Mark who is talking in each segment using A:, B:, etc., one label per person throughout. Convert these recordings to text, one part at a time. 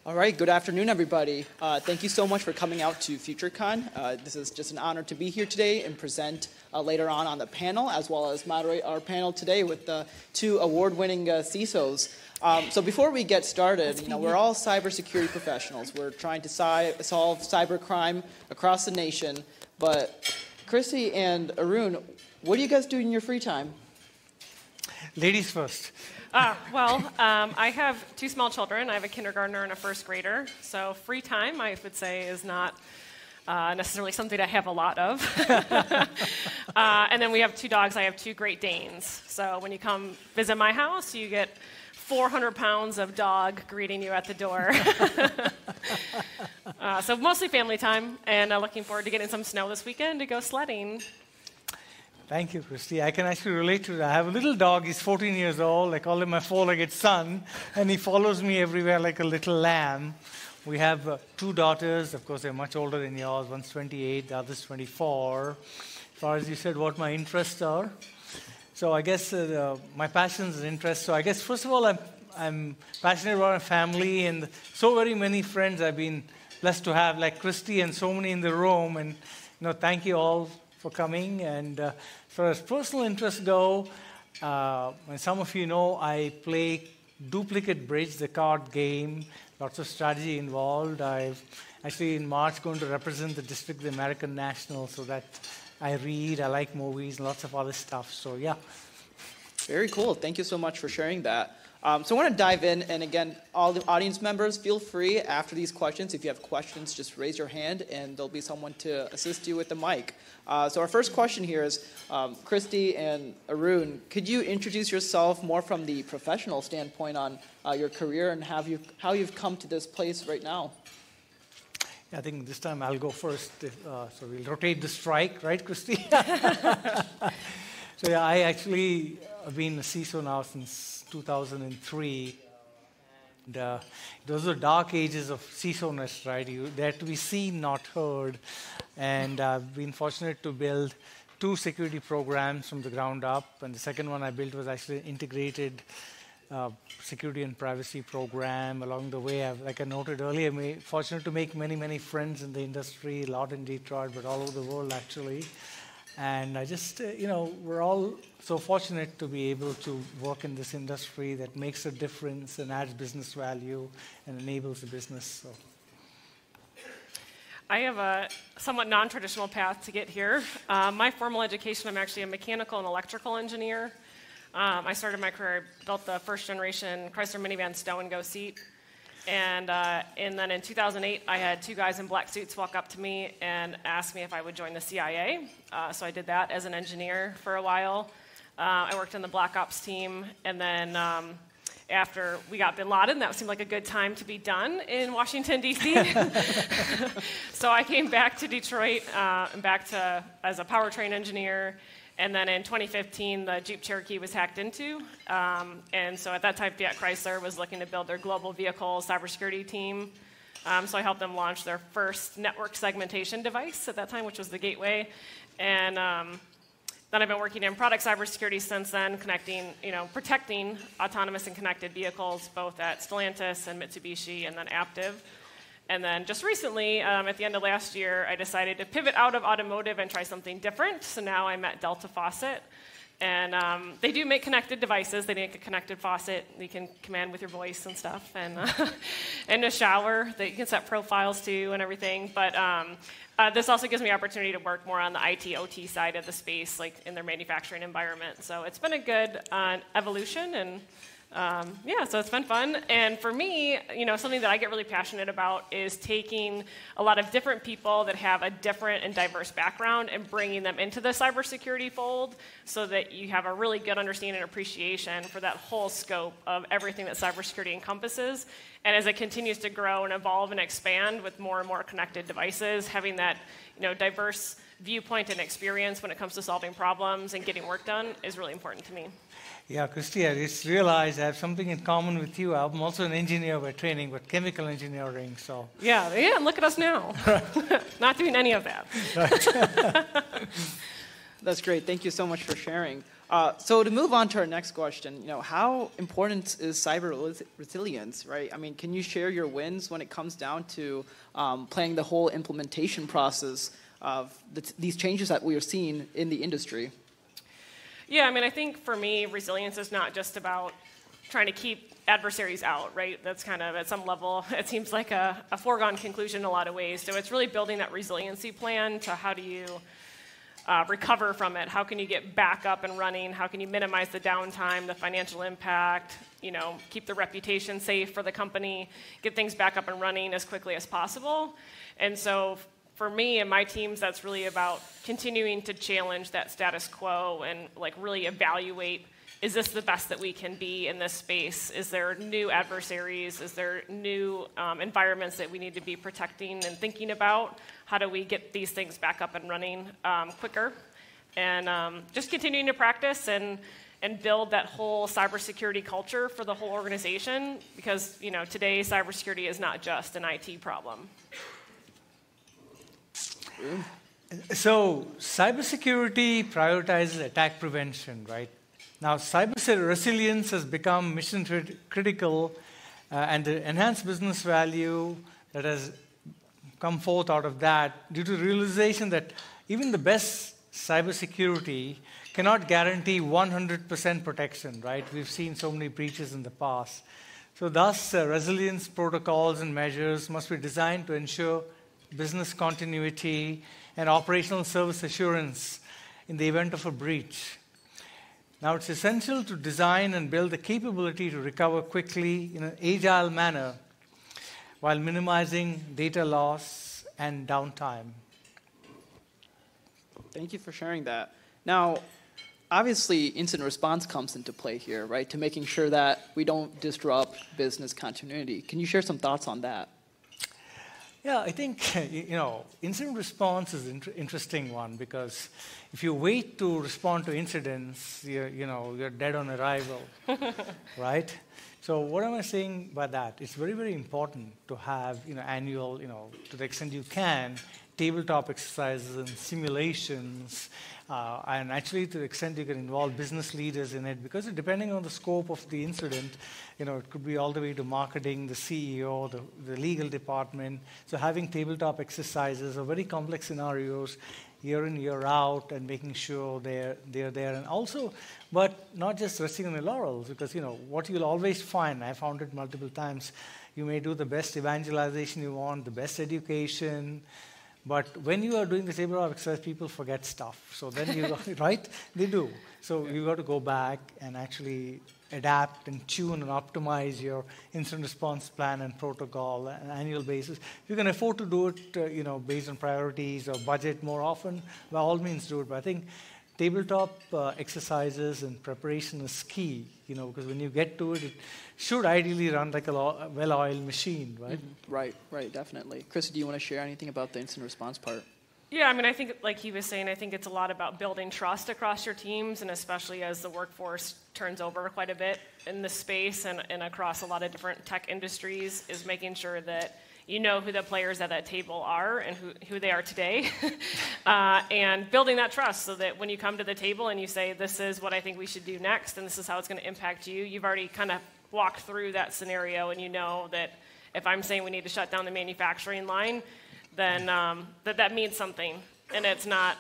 A: All right, good afternoon, everybody. Thank you so much for coming out to FutureCon. This is just an honor to be here today and present later on the panel, as well as moderate our panel today with the two award-winning CISOs. So before we get started, we're all cybersecurity professionals. We're trying to solve cybercrime across the nation. But Kristie and Arun, what do you guys do in your free time?
B: Ladies first.
C: I have two small children. I have a kindergartner and a first grader. So free time, I would say, is not necessarily something I have a lot of. And then we have two dogs. I have two Great Danes. So when you come visit my house, you get 400 pounds of dog greeting you at the door. So mostly family time, and looking forward to getting some snow this weekend to go sledding.
B: Thank you, Kristie. I can actually relate to that. I have a little dog. He's 14 years old. I call him my four-legged son, and he follows me everywhere like a little lamb. We have two daughters. Of course, they're much older than yours. One's 28, the other's 24. As far as you said, what my interests are. So I guess my passions and interests. So I guess, first of all, I'm passionate about my family and so very many friends I've been blessed to have, like Kristie and so many in the room. And thank you all for coming. And so as personal interests go, and some of you know, I play Duplicate Bridge, the card game. Lots of strategy involved. I've actually in March going to represent the district, the American National, so that I read, I like movies, and lots of other stuff. So yeah.
A: Very cool. Thank you so much for sharing that. So I want to dive in, and again, all the audience members, feel free after these questions. If you have questions, just raise your hand, and there'll be someone to assist you with the mic. So our first question here is, Kristie and Arun, could you introduce yourself more from the professional standpoint on your career and how you've come to this place right now?
B: Yeah, I think this time I'll go first. So we'll rotate the strike, right, Kristie? So yeah, I actually have been a CISO now since 2003. And those are dark ages of CISO-ness, right? They had to be seen, not heard. And I've been fortunate to build two security programs from the ground up. And the second one I built was actually an integrated security and privacy program. Along the way, like I noted earlier, fortunate to make many, many friends in the industry, a lot in Detroit, but all over the world, actually. And I just, we're all so fortunate to be able to work in this industry that makes a difference and adds business value and enables the business. So.
C: I have a somewhat non-traditional path to get here. My formal education, I'm actually a mechanical and electrical engineer. I started my career, built the first generation Chrysler minivan stow and go seat. And then in 2008, I had two guys in black suits walk up to me and ask me if I would join the CIA. So I did that as an engineer for a while. I worked in the Black Ops team. And then after we got bin Laden, that seemed like a good time to be done in Washington, D.C. So I came back to Detroit and back to as a powertrain engineer. And then in 2015, the Jeep Cherokee was hacked into. And so at that time, Fiat Chrysler was looking to build their global vehicle cybersecurity team. So I helped them launch their first network segmentation device at that time, which was the Gateway. And then I've been working in product cybersecurity since then, protecting autonomous and connected vehicles, both at Stellantis and Mitsubishi, and then Aptiv. And then just recently, at the end of last year, I decided to pivot out of automotive and try something different. So now I'm at Delta Faucet. And they do make connected devices. They make a connected faucet that you can command with your voice and stuff. And a shower that you can set profiles to and everything. But this also gives me opportunity to work more on the IT, OT side of the space, like in their manufacturing environment. So it's been a good evolution. And so it's been fun. And for me, something that I get really passionate about is taking a lot of different people that have a different and diverse background and bringing them into the cybersecurity fold so that you have a really good understanding and appreciation for that whole scope of everything that cybersecurity encompasses. And as it continues to grow and evolve and expand with more and more connected devices, having that diverse viewpoint and experience when it comes to solving problems and getting work done is really important to me.
B: Yeah, Kristie, I just realized I have something in common with you. I'm also an engineer by training, but chemical engineering, so.
C: Yeah, and look at us now. Not doing any of that.
A: That's great. Thank you so much for sharing. So to move on to our next question, how important is cyber resilience, right? I mean, can you share your wins when it comes down to planning the whole implementation process of these changes that we are seeing in the industry?
C: Yeah, I mean, I think for me, resilience is not just about trying to keep adversaries out, right? That's kind of, at some level, it seems like a foregone conclusion in a lot of ways. So it's really building that resiliency plan to how do you recover from it? How can you get back up and running? How can you minimize the downtime, the financial impact, keep the reputation safe for the company, get things back up and running as quickly as possible? And so for me and my teams, that's really about continuing to challenge that status quo and really evaluate, is this the best that we can be in this space? Is there new adversaries? Is there new environments that we need to be protecting and thinking about? How do we get these things back up and running quicker? And just continuing to practice and build that whole cybersecurity culture for the whole organization, because today cybersecurity is not just an IT problem.
B: So cybersecurity prioritizes attack prevention, right? Now, cyber resilience has become mission critical, and the enhanced business value that has come forth out of that due to the realization that even the best cybersecurity cannot guarantee 100% protection, right? We've seen so many breaches in the past. So thus, resilience protocols and measures must be designed to ensure business continuity and operational service assurance in the event of a breach. Now, it's essential to design and build the capability to recover quickly in an agile manner while minimizing data loss and downtime.
A: Thank you for sharing that. Now, obviously, incident response comes into play here, right, to making sure that we don't disrupt business continuity. Can you share some thoughts on that?
B: Yeah, I think, incident response is an interesting one, because if you wait to respond to incidents, you're dead on arrival, right? So what am I saying by that? It's very, very important to have, annual, to the extent you can, tabletop exercises and simulations, and actually to the extent you can involve business leaders in it, because depending on the scope of the incident, it could be all the way to marketing, the CEO, the legal department. So having tabletop exercises or very complex scenarios year in, year out, and making sure they're there. And also, but not just resting on the laurels, because what you'll always find, I found it multiple times, you may do the best evangelization you want, the best education, but when you are doing the tabletop exercise, people forget stuff. So then you, right? They do. So you got to go back and actually adapt and tune and optimize your incident response plan and protocol on an annual basis. You can afford to do it, based on priorities or budget more often. By all means, do it. But I think tabletop exercises and preparation is key. Because when you get to it, it should ideally run like a well-oiled machine, right?
A: Mm-hmm. Right, definitely. Kristie, do you want to share anything about the incident response part?
C: Yeah, I mean, I think, like he was saying, I think it's a lot about building trust across your teams, and especially as the workforce turns over quite a bit in this space and across a lot of different tech industries, is making sure that you know who the players at that table are and who they are today, and building that trust so that when you come to the table and you say, this is what I think we should do next, and this is how it's going to impact you, you've already kind of walked through that scenario, and you know that if I'm saying we need to shut down the manufacturing line, then that means something, and it's not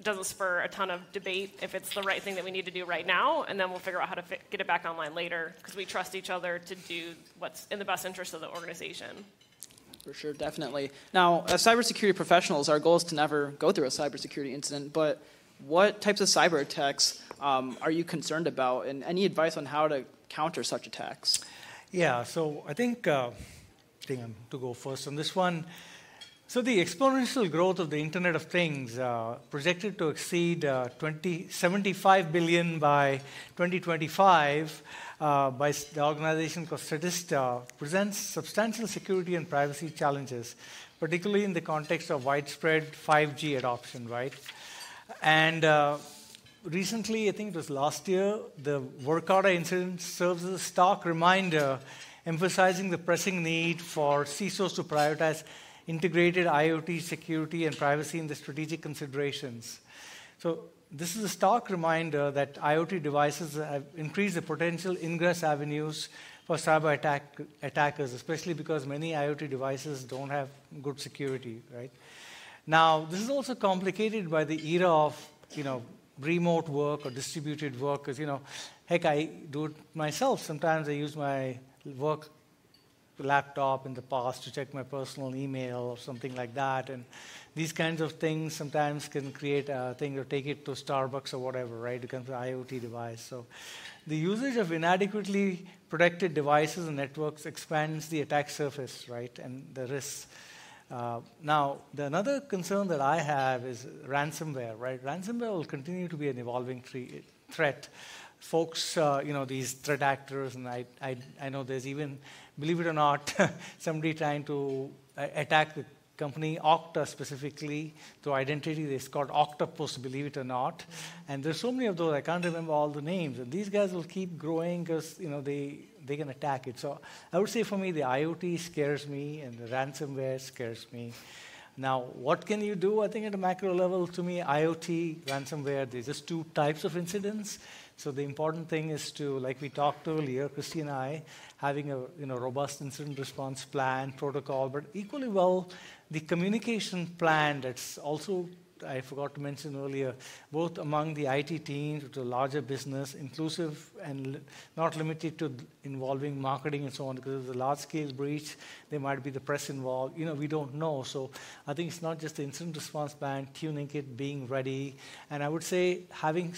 C: doesn't spur a ton of debate if it's the right thing that we need to do right now, and then we'll figure out how to get it back online later, because we trust each other to do what's in the best interest of the organization.
A: For sure, definitely. Now, as cybersecurity professionals, our goal is to never go through a cybersecurity incident, but what types of cyber attacks are you concerned about, and any advice on how to counter such attacks?
B: Yeah, so I think I'm to go first on this one. So the exponential growth of the Internet of Things, projected to exceed 75 billion by 2025 by the organization called Statista, presents substantial security and privacy challenges, particularly in the context of widespread 5G adoption, right? And recently, I think it was last year, the Workada incident serves as a stark reminder, emphasizing the pressing need for CISOs to prioritize integrated IoT security and privacy in the strategic considerations. So this is a stark reminder that IoT devices have increased the potential ingress avenues for cyber attackers, especially because many IoT devices don't have good security, right? Now, this is also complicated by the era of, remote work or distributed work, because, heck, I do it myself. Sometimes I use my work laptop in the past to check my personal email or something like that, and these kinds of things sometimes can create a thing or take it to Starbucks or whatever, right? It becomes an IoT device. So the usage of inadequately protected devices and networks expands the attack surface, right, and the risks. Now, another concern that I have is ransomware, right? Ransomware will continue to be an evolving threat. Folks, these threat actors, and I know there's even, believe it or not, somebody trying to attack the company Okta specifically through identity. It's called Octopus, believe it or not. Mm-hmm. And there's so many of those, I can't remember all the names. And these guys will keep growing because they can attack it. So I would say for me, the IoT scares me and the ransomware scares me. Now, what can you do? I think at a macro level, to me, IoT, ransomware, there's just two types of incidents. So the important thing is to, like we talked earlier, Kristie and I, having a robust incident response plan, protocol, but equally well, the communication plan that's also, I forgot to mention earlier, both among the IT teams to larger business, inclusive and not limited to involving marketing and so on, because if it's a large-scale breach, there might be the press involved. We don't know. So I think it's not just the incident response plan, tuning it, being ready, and I would say having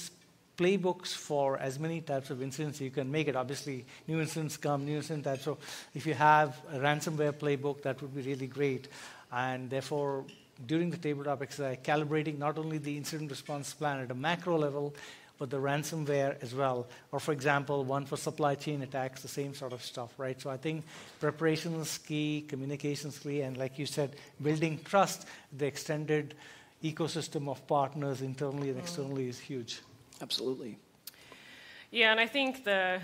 B: playbooks for as many types of incidents you can make it. Obviously, new incidents come, new incident types. So if you have a ransomware playbook, that would be really great. And therefore, during the tabletop exercise, calibrating not only the incident response plan at a macro level, but the ransomware as well. Or for example, one for supply chain attacks, the same sort of stuff, right? So I think preparation is key, communication is key, and like you said, building trust, the extended ecosystem of partners internally and externally is huge.
A: Absolutely.
C: Yeah, and I think the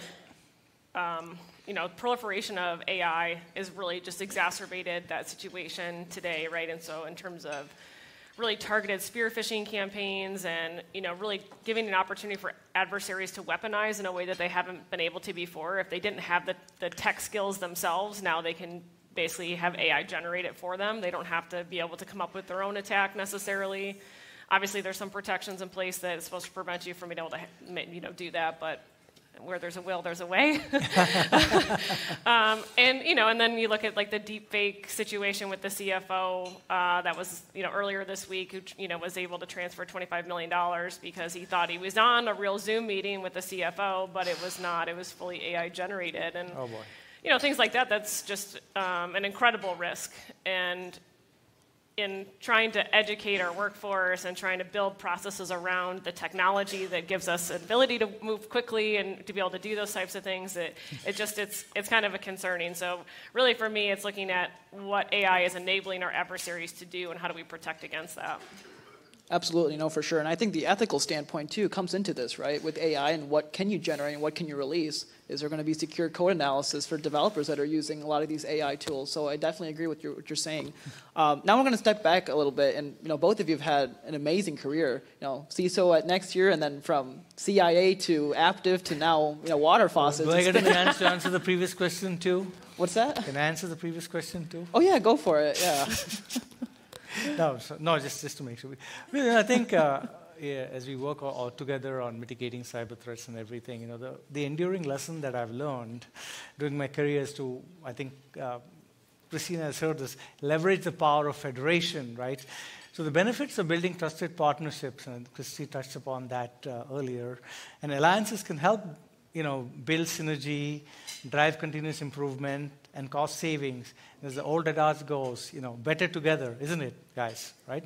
C: proliferation of AI is really just exacerbated that situation today, right? And so in terms of really targeted spear phishing campaigns and really giving an opportunity for adversaries to weaponize in a way that they haven't been able to before. If they didn't have the tech skills themselves, now they can basically have AI generate it for them. They don't have to be able to come up with their own attack necessarily. Obviously, there's some protections in place that is supposed to prevent you from being able to, do that. But where there's a will, there's a way. And then you look at like the deep fake situation with the CFO that was earlier this week, who was able to transfer $25 million because he thought he was on a real Zoom meeting with the CFO, but it was not. It was fully AI generated, and
B: oh boy.
C: Things like that. That's just an incredible risk. And in trying to educate our workforce and trying to build processes around the technology that gives us an ability to move quickly and to be able to do those types of things, it's kind of a concerning. So really for me, it's looking at what AI is enabling our adversaries to do and how do we protect against that.
A: Absolutely, no, for sure. And I think the ethical standpoint, too, comes into this, right? With AI and what can you generate and what can you release? Is there going to be secure code analysis for developers that are using a lot of these AI tools? So I definitely agree with what you're saying. Now we're going to step back a little bit. And, both of you have had an amazing career. CISO at next year, and then from CIA to Aptiv to now, water faucets.
B: Do I get a chance to answer the previous question, too?
A: What's that?
B: Can I answer the previous question, too?
A: Oh, yeah, go for it, yeah.
B: No, just to make sure. I think as we work all together on mitigating cyber threats and everything, the enduring lesson that I've learned during my career is to, I think, Christina has heard this, leverage the power of federation, right? So the benefits of building trusted partnerships, and Kristie touched upon that earlier, and alliances can help, build synergy, drive continuous improvement, and cost savings. As the old adage goes, better together, isn't it, guys, right?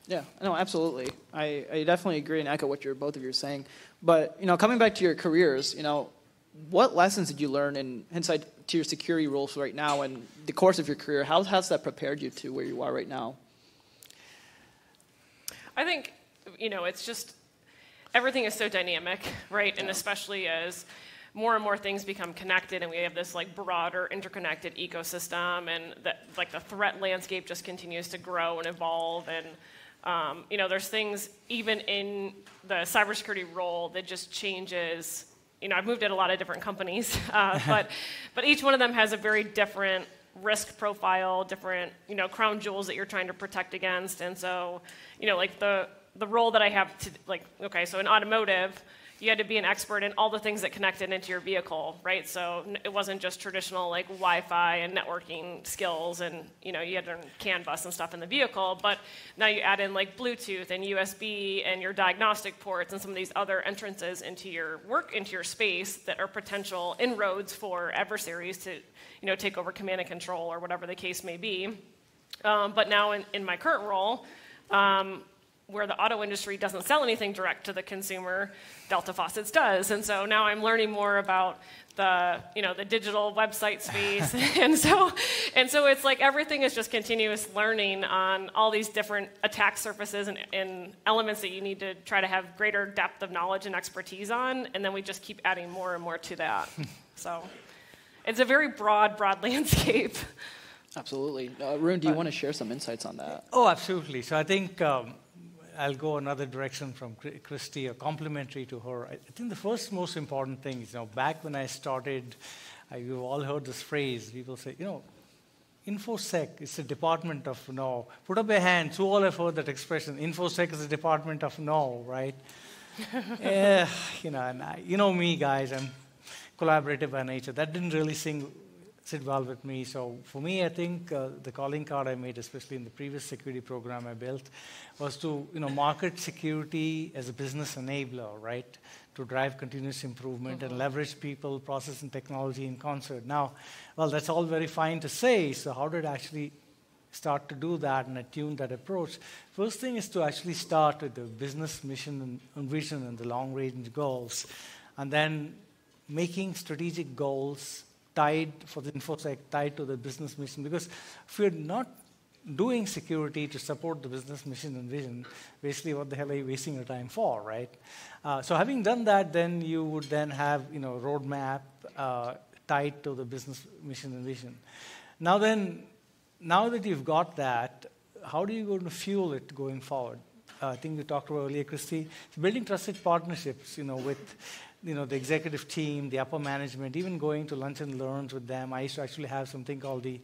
A: Yeah, no, absolutely. I definitely agree and echo what both of you are saying. But, coming back to your careers, what lessons did you learn in insight to your security roles right now and the course of your career? How has that prepared you to where you are right now?
C: I think, it's just everything is so dynamic, right? Yeah. And especially as more and more things become connected and we have this broader interconnected ecosystem, and the threat landscape just continues to grow and evolve. And There's things even in the cybersecurity role that just changes. I've moved at a lot of different companies, but each one of them has a very different risk profile, different crown jewels that you're trying to protect against. And so, like the role that I have so in automotive, you had to be an expert in all the things that connected into your vehicle, right? So it wasn't just traditional like Wi-Fi and networking skills, and you had to learn CAN bus and stuff in the vehicle. But now you add in like Bluetooth and USB and your diagnostic ports and some of these other entrances into your space that are potential inroads for adversaries to take over command and control or whatever the case may be. But now in my current role, where the auto industry doesn't sell anything direct to the consumer, Delta Faucets does. And so now I'm learning more about the digital website space. and so it's like everything is just continuous learning on all these different attack surfaces and elements that you need to try to have greater depth of knowledge and expertise on. And then we just keep adding more and more to that. So it's a very broad landscape.
A: Absolutely. Arun, do you want to share some insights on that?
B: Oh, absolutely. So I think I'll go another direction from Kristie, or complementary to her. I think the first most important thing is, back when I started, you've all heard this phrase. People say, InfoSec is a department of no. Put up your hands. Who all have heard that expression? InfoSec is a department of no, right? And me, guys. I'm collaborative by nature. That didn't really sit well with me. So for me, I think the calling card I made, especially in the previous security program I built, was to market security as a business enabler, right? To drive continuous improvement and leverage people, process, and technology in concert. Now, well, that's all very fine to say. So how did I actually start to do that and attune that approach? First thing is to actually start with the business mission and vision and the long-range goals, and then making strategic goals tied for the InfoSec, tied to the business mission. Because if you're not doing security to support the business mission and vision, basically what the hell are you wasting your time for, right? So having done that, then you would then have roadmap tied to the business mission and vision. Now that you've got that, how are you going to fuel it going forward? I think you talked about earlier, Kristie, building trusted partnerships, with the executive team, the upper management, even going to lunch and learns with them. I used to actually have something called the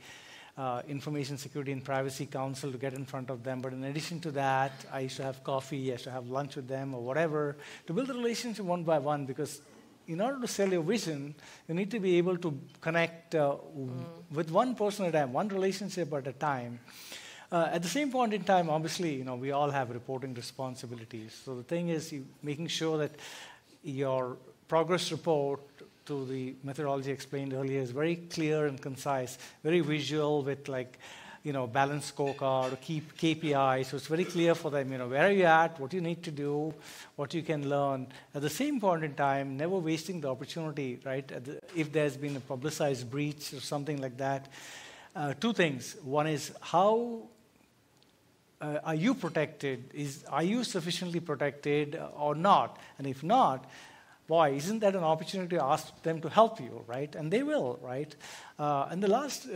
B: Information Security and Privacy Council to get in front of them. But in addition to that, I used to have coffee, I used to have lunch with them or whatever, to build a relationship one by one, because in order to sell your vision, you need to be able to connect with one person at a time, one relationship at a time. At the same point in time, obviously, we all have reporting responsibilities. So the thing is making sure that your progress report to the methodology explained earlier is very clear and concise, very visual with balanced scorecard, keep KPIs, so it's very clear for them, where are you at, what you need to do, what you can learn. At the same point in time, never wasting the opportunity, right? If there's been a publicized breach or something like that. Two things. One is how are you protected? Are you sufficiently protected or not? And if not, boy, isn't that an opportunity to ask them to help you, right? And they will, right? And the last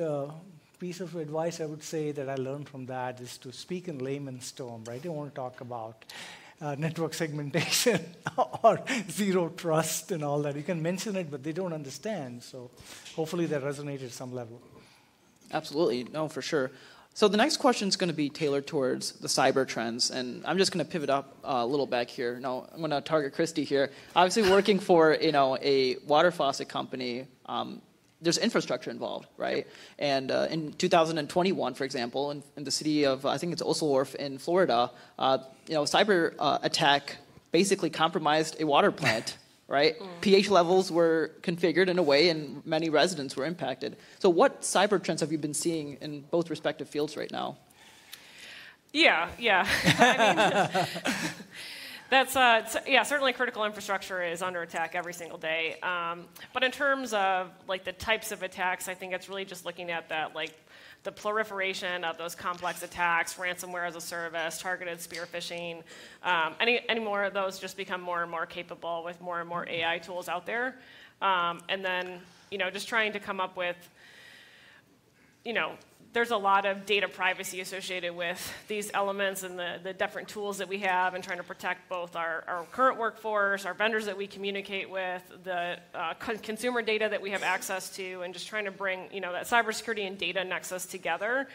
B: piece of advice I would say that I learned from that is to speak in layman's terms, right? I don't want to talk about network segmentation or zero trust and all that. You can mention it, but they don't understand. So hopefully that resonated at some level.
A: Absolutely. No, for sure. So the next question is going to be tailored towards the cyber trends, and I'm just going to pivot up a little back here. Now, I'm going to target Kristie here. Obviously, working for a water faucet company, there's infrastructure involved, right? And in 2021, for example, in the city of, I think it's Oslorf in Florida, cyber attack basically compromised a water plant. Right? pH levels were configured in a way, and many residents were impacted. So what cyber trends have you been seeing in both respective fields right now?
C: Yeah. I mean, that's certainly critical infrastructure is under attack every single day. But in terms of the types of attacks, I think it's really just looking at that the proliferation of those complex attacks, ransomware as a service, targeted spear phishing, any more of those just become more and more capable with more and more AI tools out there. And then, just trying to come up with, there's a lot of data privacy associated with these elements and the different tools that we have and trying to protect both our current workforce, our vendors that we communicate with, the consumer data that we have access to, and just trying to bring that cybersecurity and data nexus together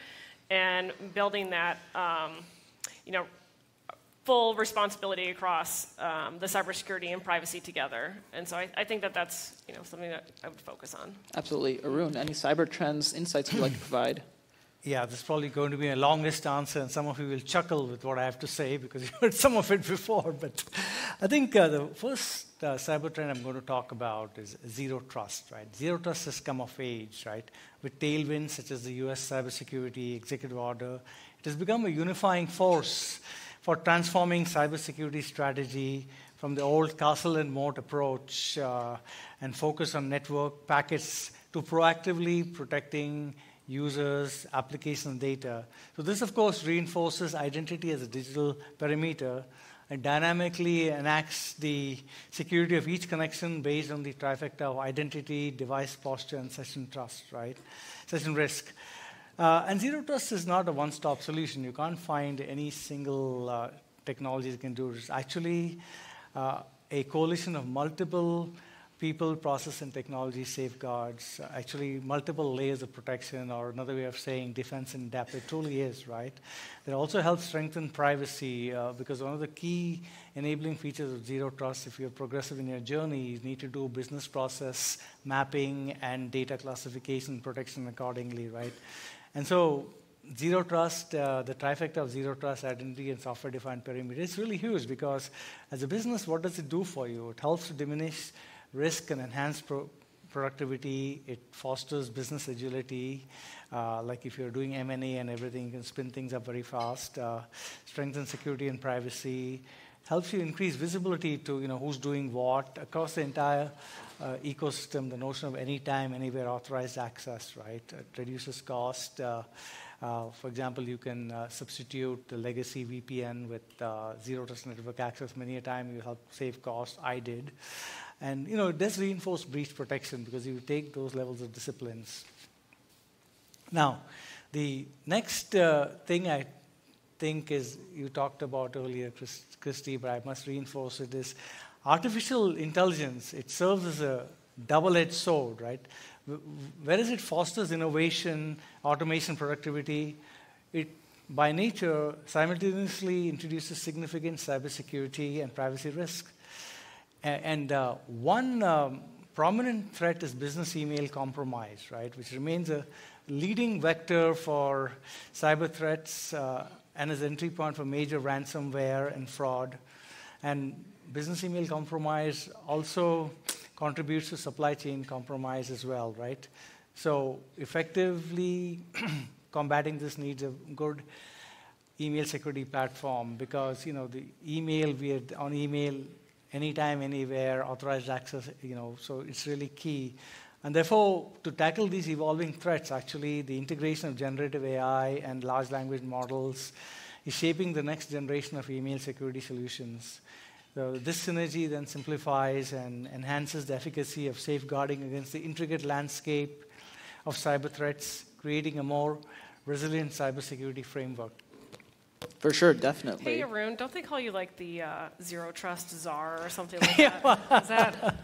C: and building that full responsibility across the cybersecurity and privacy together. And so I think that's something that I would focus on.
A: Absolutely. Arun, any cyber trends, insights you'd like to provide?
B: Yeah, this is probably going to be a longest answer, and some of you will chuckle with what I have to say because you heard some of it before. But I think the first cyber trend I'm going to talk about is zero trust, right? Zero trust has come of age, right? With tailwinds such as the US cybersecurity executive order, it has become a unifying force for transforming cybersecurity strategy from the old castle and moat approach and focus on network packets to proactively protecting users, application data. So this, of course, reinforces identity as a digital perimeter and dynamically enacts the security of each connection based on the trifecta of identity, device posture, and session trust, right? Session risk. And zero trust is not a one-stop solution. You can't find any single technology that can do it. It's actually a coalition of multiple people, process, and technology safeguards, actually multiple layers of protection, or another way of saying defense in depth. It truly is, right? It also helps strengthen privacy because one of the key enabling features of zero trust, if you're progressive in your journey, you need to do business process mapping and data classification protection accordingly, right? And so zero trust, the trifecta of zero trust, identity, and software-defined perimeter, is really huge because as a business, what does it do for you? It helps to diminish risk and enhance productivity. It fosters business agility. Like if you're doing M&A and everything, you can spin things up very fast. Strengthen security and privacy. Helps you increase visibility to who's doing what across the entire ecosystem. The notion of anytime, anywhere authorized access, right? It reduces cost. For example, you can substitute the legacy VPN with zero trust network access. Many a time you help save cost. I did. And it does reinforce breach protection because you take those levels of disciplines. Now, the next thing I think is you talked about earlier, Kristie, but I must reinforce it, is artificial intelligence. It serves as a double-edged sword, right? Whereas it fosters innovation, automation, productivity, it, by nature, simultaneously introduces significant cybersecurity and privacy risks. And one prominent threat is business email compromise, right, which remains a leading vector for cyber threats and as an entry point for major ransomware and fraud. And business email compromise also contributes to supply chain compromise as well, right? So effectively combating this needs a good email security platform because, the email, we are on email anytime, anywhere, authorized access, so it's really key. And therefore, to tackle these evolving threats, actually, the integration of generative AI and large language models is shaping the next generation of email security solutions. So this synergy then simplifies and enhances the efficacy of safeguarding against the intricate landscape of cyber threats, creating a more resilient cybersecurity framework.
A: For sure, definitely.
C: Hey, Arun, don't they call you like the zero trust czar or something like that? Is that?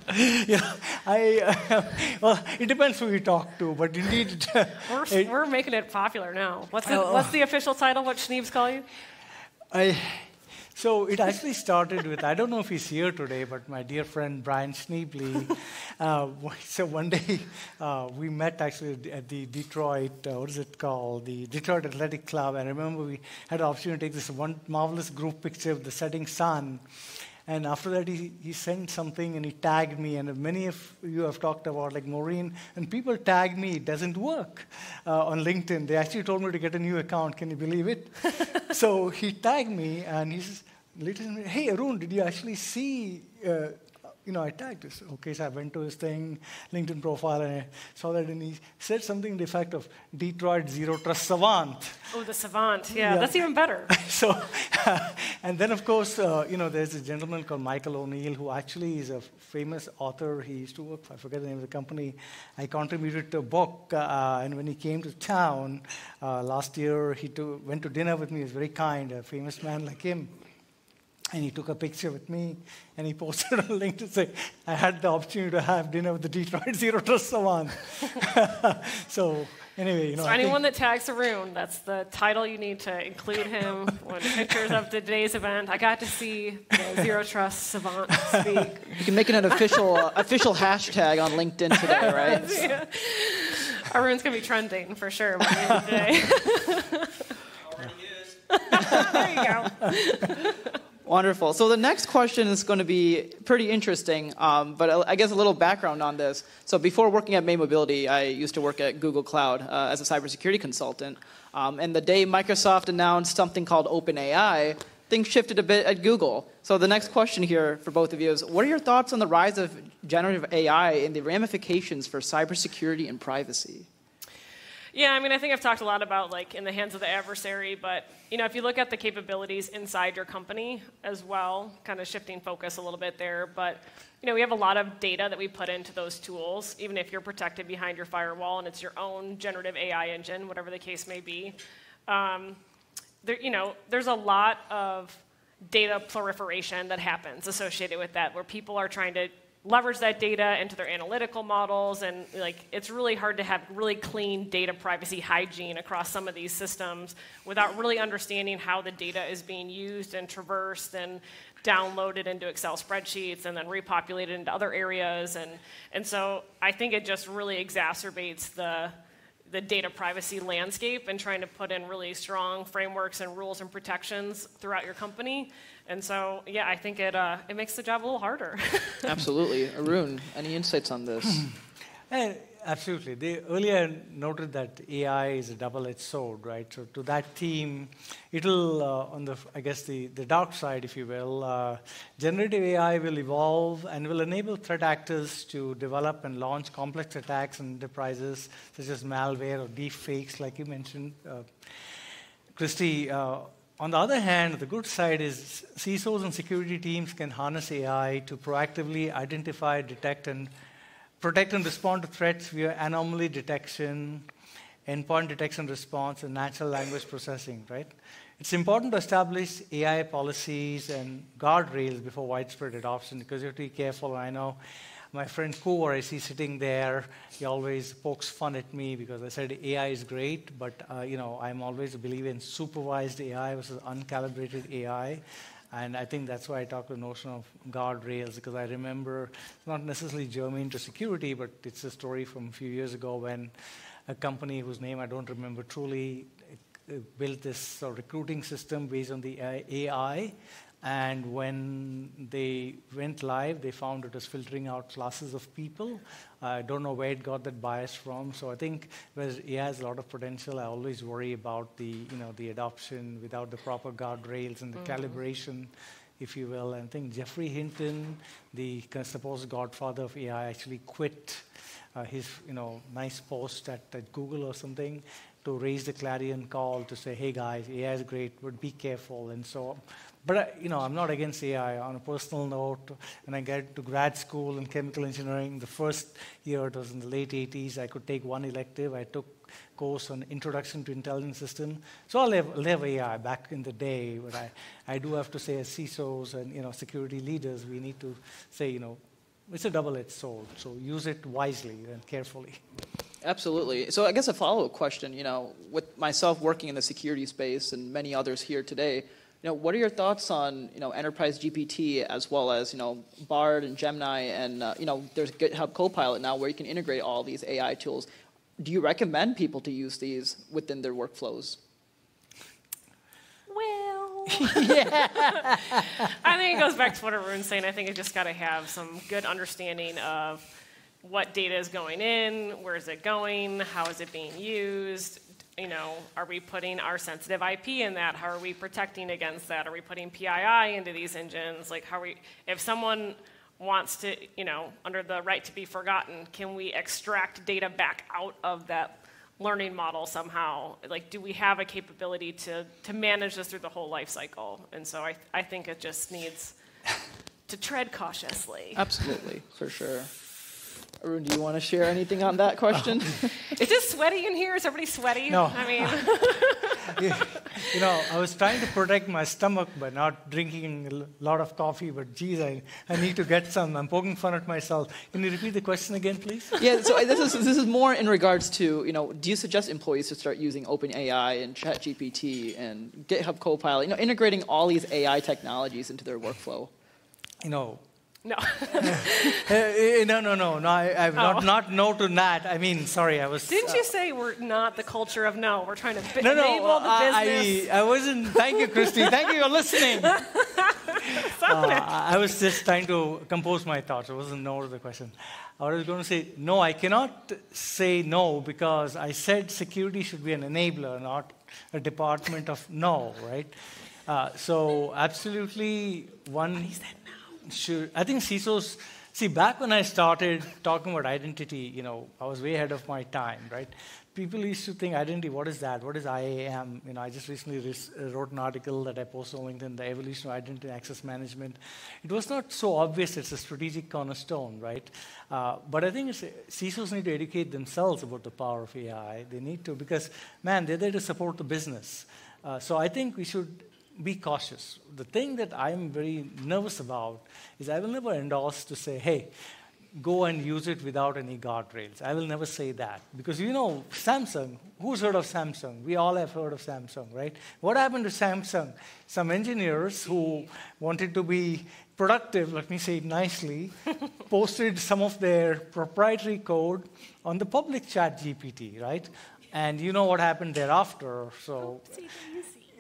B: Yeah, well, it depends who you talk to, but indeed,
C: we're making it popular now. What's the official title? What Schneebs call you?
B: So it actually started with, I don't know if he's here today, but my dear friend Brian Schneebly. So one day we met actually at the Detroit, what is it called? The Detroit Athletic Club. And I remember we had the opportunity to take this one marvelous group picture of the setting sun. And after that, he sent something and he tagged me. And many of you have talked about, like Maureen, and people tag me, it doesn't work on LinkedIn. They actually told me to get a new account. Can you believe it? So he tagged me and he says, hey, Arun, did you actually see, I tagged this. Okay, so I went to his thing, LinkedIn profile, and I saw that, and he said something to the effect of Detroit Zero Trust Savant.
C: Oh, the Savant. Yeah, that's even better.
B: So, and then, of course, there's a gentleman called Michael O'Neill who actually is a famous author. He used to work, I forget the name of the company. I contributed to a book, and when he came to town last year, he went to dinner with me. He was very kind, a famous man like him. And he took a picture with me, and he posted on LinkedIn saying, I had the opportunity to have dinner with the Detroit Zero Trust Savant. So anyway,
C: So anyone that tags Arun, that's the title you need to include him when pictures of today's event. I got to see the Zero Trust Savant speak.
A: You can make it an official hashtag on LinkedIn today, right?
C: Yeah. Arun's going to be trending for sure by the end of the day. There you go.
A: Wonderful. So the next question is going to be pretty interesting, but I guess a little background on this. So before working at May Mobility, I used to work at Google Cloud as a cybersecurity consultant. And the day Microsoft announced something called OpenAI, things shifted a bit at Google. So the next question here for both of you is, what are your thoughts on the rise of generative AI and the ramifications for cybersecurity and privacy?
C: Yeah, I mean, I think I've talked a lot about in the hands of the adversary, but if you look at the capabilities inside your company as well, kind of shifting focus a little bit there, but we have a lot of data that we put into those tools, even if you're protected behind your firewall and it's your own generative AI engine, whatever the case may be. There's a lot of data proliferation that happens associated with that, where people are trying to leverage that data into their analytical models, and it's really hard to have really clean data privacy hygiene across some of these systems without really understanding how the data is being used and traversed and downloaded into Excel spreadsheets and then repopulated into other areas. And so I think it just really exacerbates the data privacy landscape and trying to put in really strong frameworks and rules and protections throughout your company. And so, yeah, I think it makes the job a little harder.
A: Absolutely. Arun, any insights on this?
B: Absolutely. They earlier noted that AI is a double-edged sword, right? So to that theme, it'll, on the dark side, if you will, generative AI will evolve and will enable threat actors to develop and launch complex attacks on enterprises, such as malware or deep fakes, like you mentioned, Kristie. On the other hand, the good side is CISOs and security teams can harness AI to proactively identify, protect and respond to threats via anomaly detection, endpoint detection response, and natural language processing, right? It's important to establish AI policies and guardrails before widespread adoption, because you have to be careful. I know my friend Koover, I see sitting there, he always pokes fun at me because I said AI is great, but I'm always a believer in supervised AI versus uncalibrated AI. And I think that's why I talk the notion of guardrails, because I remember, it's not necessarily germane to security, but it's a story from a few years ago when a company whose name I don't remember truly built this recruiting system based on the AI. And when they went live, they found it was filtering out classes of people. I don't know where it got that bias from. So I think whereas AI has a lot of potential, I always worry about the adoption without the proper guardrails and the calibration, if you will. And I think Geoffrey Hinton, the supposed godfather of AI, actually quit his nice post at Google or something to raise the clarion call to say, hey guys, AI is great, but be careful. And so. But I'm not against AI. On a personal note, when I got to grad school in chemical engineering, the first year, it was in the late 80s, I could take one elective. I took a course on Introduction to Intelligent Systems. So I love AI back in the day, but I do have to say, as CISOs and security leaders, we need to say, it's a double-edged sword. So use it wisely and carefully.
A: Absolutely. So I guess a follow-up question, with myself working in the security space and many others here today, what are your thoughts on, Enterprise GPT as well as, Bard and Gemini and, there's GitHub Copilot now where you can integrate all these AI tools. Do you recommend people to use these within their workflows?
C: Well, yeah. I think it goes back to what Arun's saying. I think you just got to have some good understanding of what data is going in, where is it going, how is it being used. Are we putting our sensitive IP in that? How are we protecting against that? Are we putting PII into these engines? If someone wants to, under the right to be forgotten, can we extract data back out of that learning model somehow? Like, do we have a capability to manage this through the whole life cycle? And so I think it just needs to tread cautiously.
A: Absolutely, for sure. Arun, do you want to share anything on that question?
C: Is it sweaty in here? Is everybody sweaty?
B: No.
C: I mean,
B: I was trying to protect my stomach by not drinking a lot of coffee, but geez, I need to get some. I'm poking fun at myself. Can you repeat the question again, please?
A: Yeah, so this is more in regards to, do you suggest employees to start using OpenAI and ChatGPT and GitHub Copilot, integrating all these AI technologies into their workflow?
C: No.
B: No. I've not no to that. I mean, sorry, I was.
C: Didn't you say we're not the culture of no? We're trying to
B: enable
C: the business.
B: I wasn't. Thank you, Kristie. Thank you for listening. I was just trying to compose my thoughts. I wasn't no to the question. I was going to say no. I cannot say no because I said security should be an enabler, not a department of no. Right. So absolutely one. Sure. I think CISOs, back when I started talking about identity, I was way ahead of my time, right? People used to think identity, what is that? What is IAM? I just recently wrote an article that I posted on LinkedIn, the evolution of identity and access management. It was not so obvious it's a strategic cornerstone, right? But I think CISOs need to educate themselves about the power of AI. They need to, because, man, they're there to support the business. So I think we should be cautious. The thing that I'm very nervous about is I will never endorse to say, hey, go and use it without any guardrails. I will never say that. Because Samsung, who's heard of Samsung? We all have heard of Samsung, right? What happened to Samsung? Some engineers who wanted to be productive, let me say it nicely, posted some of their proprietary code on the public ChatGPT, right? And you know what happened thereafter. So.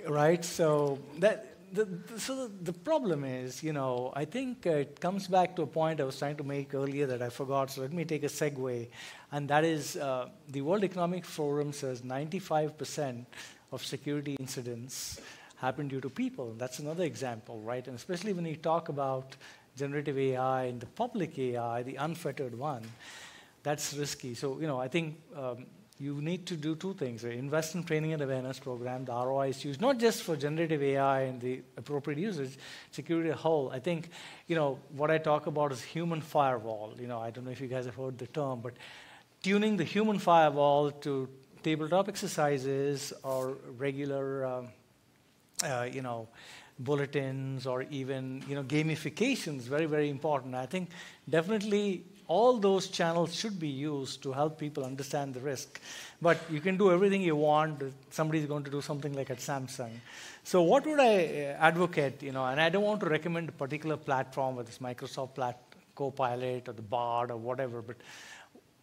B: Right, so the problem is, I think it comes back to a point I was trying to make earlier that I forgot, so let me take a segue, and that is the World Economic Forum says 95% of security incidents happen due to people. That's another example, right? And especially when you talk about generative AI and the public AI, the unfettered one, that's risky. So, I think you need to do two things. Invest in training and awareness program. The ROI is huge, not just for generative AI and the appropriate usage, security as a whole. I think, what I talk about is human firewall. I don't know if you guys have heard the term, but tuning the human firewall to tabletop exercises or regular, bulletins or even, gamification is very, very important. I think definitely all those channels should be used to help people understand the risk. But you can do everything you want. Somebody's going to do something like at Samsung. So what would I advocate? And I don't want to recommend a particular platform, whether it's Microsoft Copilot or the Bard or whatever. But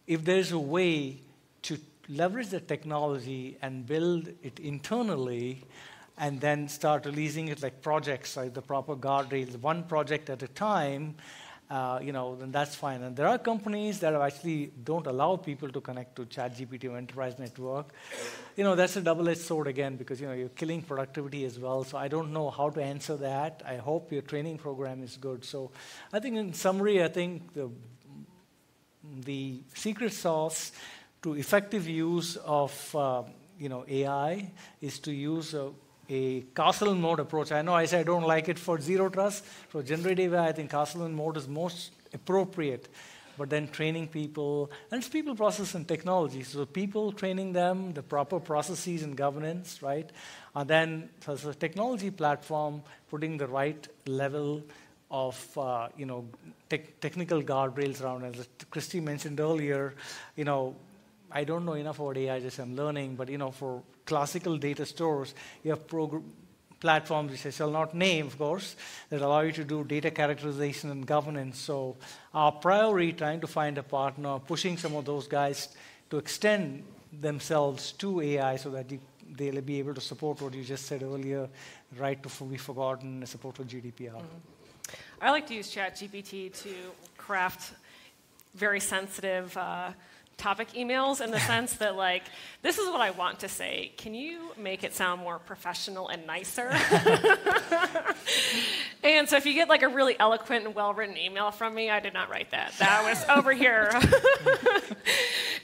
B: if there's a way to leverage the technology and build it internally and then start releasing it like projects, like the proper guardrails, one project at a time, then that's fine. And there are companies that actually don't allow people to connect to ChatGPT or Enterprise Network. That's a double-edged sword again because, you're killing productivity as well. So I don't know how to answer that. I hope your training program is good. So I think in summary, I think the secret sauce to effective use of, AI is to use a castle mode approach. I know I said I don't like it for zero trust. For generative AI, I think castle mode is most appropriate. But then training people, and it's people, process, and technology. So people training them, the proper processes and governance, right? And then as a technology platform, putting the right level of technical guardrails around. As Kristie mentioned earlier, I don't know enough about AI, just I'm learning, but for classical data stores, you have platforms, which I shall not name, of course, that allow you to do data characterization and governance. So our priority, trying to find a partner, pushing some of those guys to extend themselves to AI so that they'll be able to support what you just said earlier, right to be forgotten, support for GDPR.
C: Mm-hmm. I like to use ChatGPT to craft very sensitive topic emails in the sense that, like, this is what I want to say. Can you make it sound more professional and nicer? And so if you get like a really eloquent and well-written email from me, I did not write that. That was over here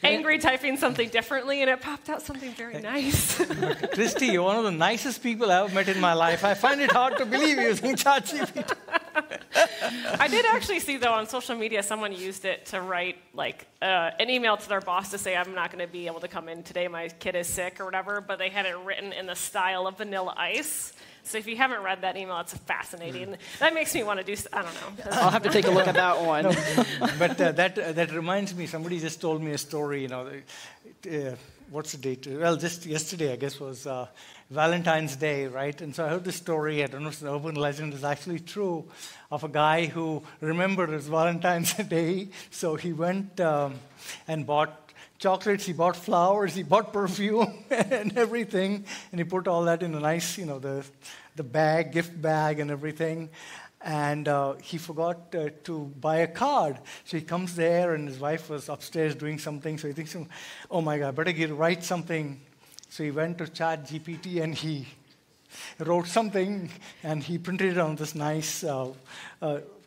C: angry typing something differently, and it popped out something very nice.
B: Kristie, you're one of the nicest people I've met in my life. I find it hard to believe using ChatGPT.
C: I did actually see, though, on social media, someone used it to write like an email to their boss to say, I'm not going to be able to come in today, my kid is sick or whatever, but they had it written in the style of Vanilla Ice. So if you haven't read that email, it's fascinating. That makes me want to do, I don't know.
A: I'll have to take a look at that one.
B: No, but that reminds me, somebody just told me a story, what's the date? Well, just yesterday, I guess, was Valentine's Day, right? And so I heard this story, I don't know if it's an urban legend, it's actually true, of a guy who remembered his Valentine's Day, so he went and bought chocolates, he bought flowers, he bought perfume and everything, and he put all that in a nice, the bag, gift bag and everything. And he forgot to buy a card. So he comes there, and his wife was upstairs doing something. So he thinks, oh my God, better write something. So he went to ChatGPT, and he wrote something, and he printed it on this nice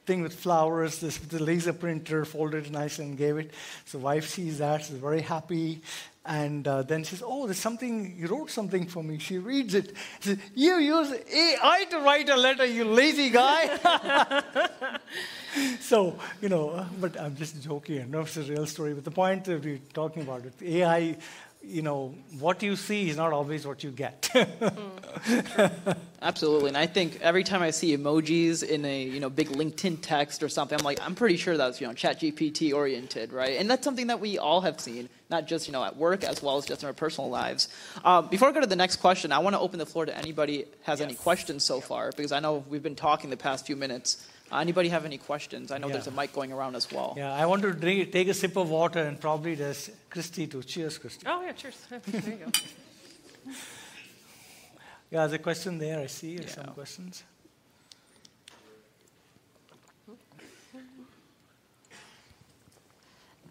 B: thing with flowers, the laser printer, folded it nicely and gave it. So wife sees that, she's very happy. And then she says, oh, there's something, you wrote something for me. She reads it. She says, you use AI to write a letter, you lazy guy. So, but I'm just joking. I know it's a real story. But the point that we're talking about, AI, what you see is not always what you get.
A: Absolutely, and I think every time I see emojis in a big LinkedIn text or something, I'm pretty sure that's ChatGPT oriented, right? And that's something that we all have seen, not just at work as well as just in our personal lives. Before I go to the next question, I want to open the floor to anybody has any questions so far, because I know we've been talking the past few minutes. Anybody have any questions? I know there's a mic going around as well.
B: Yeah, I want to take a sip of water, and probably there's Kristie too. Cheers, Kristie.
C: Oh, yeah, cheers. There you go.
B: Yeah, there's a question there, I see. Some questions.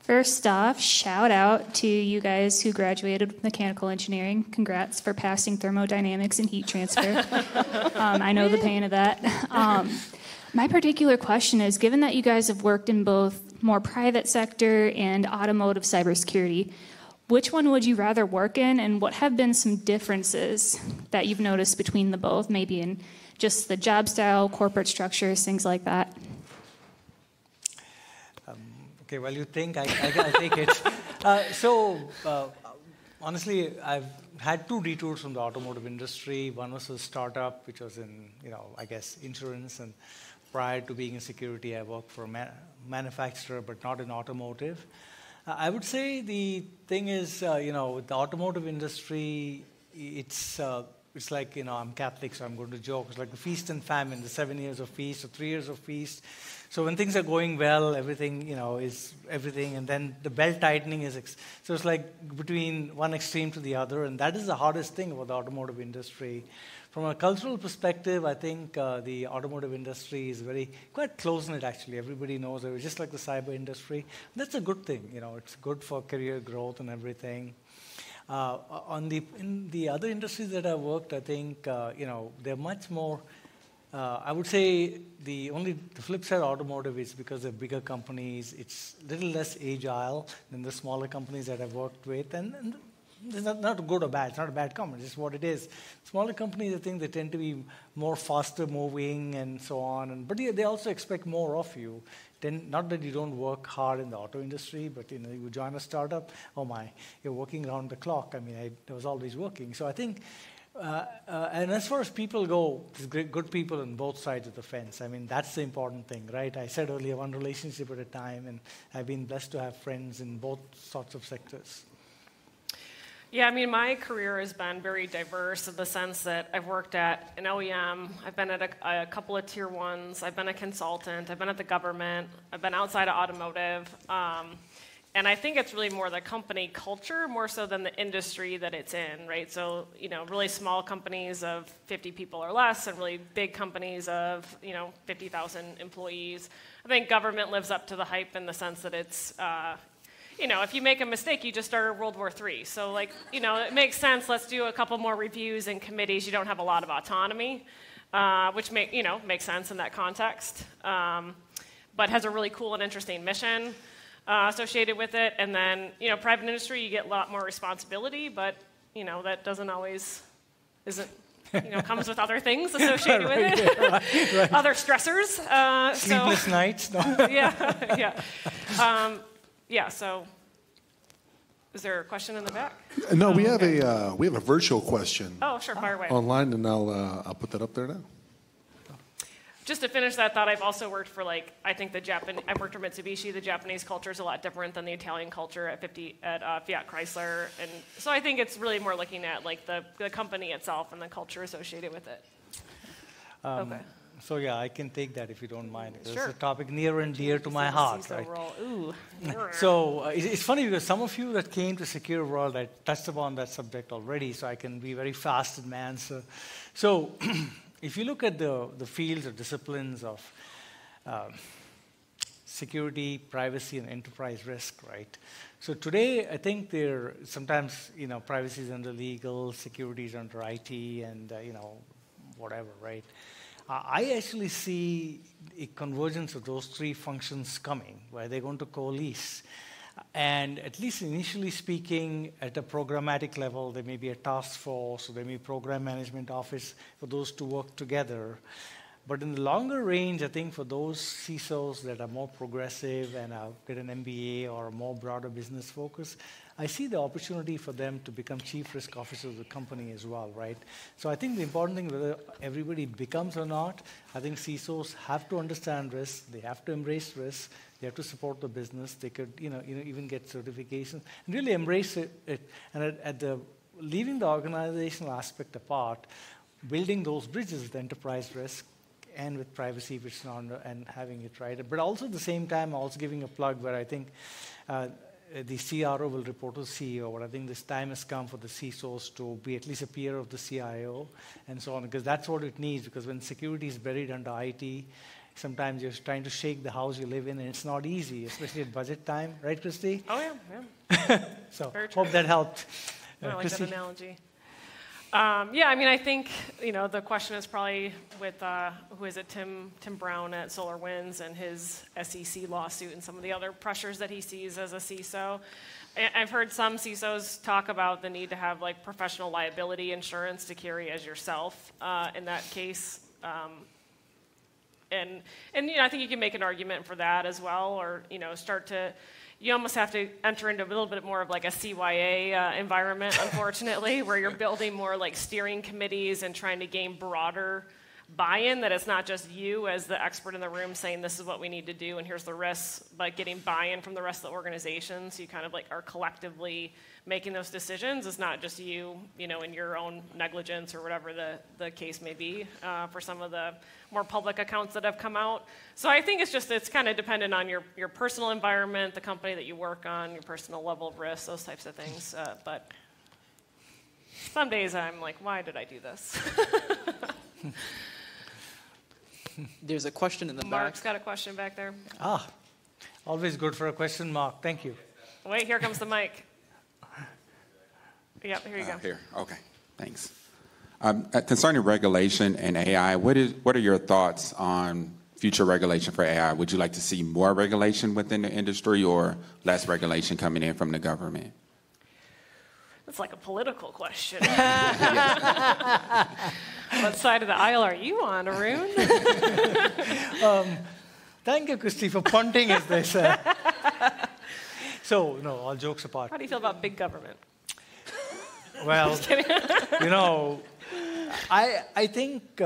D: First off, shout out to you guys who graduated with mechanical engineering. Congrats for passing thermodynamics and heat transfer. I know the pain of that. My particular question is, given that you guys have worked in both more private sector and automotive cybersecurity, which one would you rather work in, and what have been some differences that you've noticed between the both, maybe in just the job style, corporate structures, things like that?
B: Okay, well, you think I'll take it. Honestly, I've had two detours from the automotive industry. One was a startup, which was in, insurance, and prior to being in security, I worked for a manufacturer, but not in automotive. I would say the thing is, with the automotive industry, it's like, I'm Catholic, so I'm going to joke. It's like the feast and famine, the 7 years of feast or 3 years of feast. So when things are going well, everything, is everything, and then the belt tightening is, so it's like between one extreme to the other, and that is the hardest thing about the automotive industry. From a cultural perspective, I think the automotive industry is quite close-knit, actually. Everybody knows it, just like the cyber industry. That's a good thing, it's good for career growth and everything. In the other industries that I've worked, I think, they're much more, I would say the flip side of automotive is because they're bigger companies, it's a little less agile than the smaller companies that I've worked with. And it's not good or bad. It's not a bad comment. It's just what it is. Smaller companies, I think, they tend to be more faster moving and so on. But they also expect more of you. Not that you don't work hard in the auto industry, but you join a startup. Oh my, you're working around the clock. I was always working. So I think, and as far as people go, there's good people on both sides of the fence. That's the important thing, right? I said earlier, one relationship at a time, and I've been blessed to have friends in both sorts of sectors.
C: Yeah, my career has been very diverse in the sense that I've worked at an OEM, I've been at a couple of tier ones, I've been a consultant, I've been at the government, I've been outside of automotive, and I think it's really more the company culture more so than the industry that it's in, right? So, really small companies of 50 people or less, and really big companies of, 50,000 employees. I think government lives up to the hype in the sense that it's if you make a mistake, you just started World War III. So, it makes sense. Let's do a couple more reviews and committees. You don't have a lot of autonomy, which makes sense in that context. But has a really cool and interesting mission associated with it. And then, private industry, you get a lot more responsibility, but, that doesn't always, comes with other things associated with it. Right. Other stressors.
B: Sleepless nights. No.
C: So is there a question in the back?
E: No, we have a virtual question.
C: Oh, sure, fire away.
E: Online, and I'll put that up there now.
C: Just to finish that thought, I've also worked for I've worked for Mitsubishi. The Japanese culture is a lot different than the Italian culture at Fiat Chrysler, and so I think it's really more looking at the company itself and the culture associated with it. Okay.
B: So I can take that if you don't mind.
C: Sure.
B: It's a topic near and dear to my heart. Right?
C: Ooh.
B: So it's funny because some of you that came to Secure World, I touched upon that subject already, so I can be very fast in my answer. So if you look at the fields or disciplines of security, privacy, and enterprise risk, right? So today, I think sometimes, privacy is under legal, security is under IT, and, whatever, right? I actually see a convergence of those three functions coming, where they're going to coalesce. And at least initially speaking, at a programmatic level, there may be a task force, or there may be a program management office for those to work together. But in the longer range, I think for those CISOs that are more progressive and get an MBA or a more broader business focus, I see the opportunity for them to become chief risk officers of the company as well, right? So I think the important thing, whether everybody becomes or not, I think CISOs have to understand risk, they have to embrace risk, they have to support the business, they could even get certifications, and really embrace it. And leaving the organizational aspect apart, building those bridges with enterprise risk, and with privacy, which is not, and having it right. But also at the same time, also giving a plug where I think the CRO will report to the CEO, but I think this time has come for the CISOs to be at least a peer of the CIO and so on, because that's what it needs, because when security is buried under IT, sometimes you're trying to shake the house you live in, and it's not easy, especially at budget time. Right, Kristie?
C: Oh, yeah.
B: So hope that helped.
C: I like that analogy. I think, the question is probably with, who is it, Tim Brown at SolarWinds and his SEC lawsuit and some of the other pressures that he sees as a CISO. I've heard some CISOs talk about the need to have professional liability insurance to carry as yourself in that case. And I think you can make an argument for that as well, or, you almost have to enter into a little bit more of a CYA environment, unfortunately, where you're building more steering committees and trying to gain broader buy-in, that it's not just you as the expert in the room saying this is what we need to do and here's the risks, but getting buy-in from the rest of the organization, so you kind of are collectively making those decisions. It's not just you, in your own negligence or whatever the case may be for some of the more public accounts that have come out. So I think it's kind of dependent on your personal environment, the company that you work on, your personal level of risk, those types of things. But some days I'm like, why did I do this?
A: There's a question in the back.
C: Mark's got a question back there.
B: Always good for a question, Mark. Thank you.
C: Wait, here comes the mic. Yep, here you go.
F: Here, okay, thanks. Concerning regulation and AI, what are your thoughts on future regulation for AI? Would you like to see more regulation within the industry or less regulation coming in from the government?
C: That's like a political question. What side of the aisle are you on, Arun?
B: Thank you, Kristie, for punting, as they say. So, no, all jokes apart.
C: How do you feel about big government?
B: Well, I think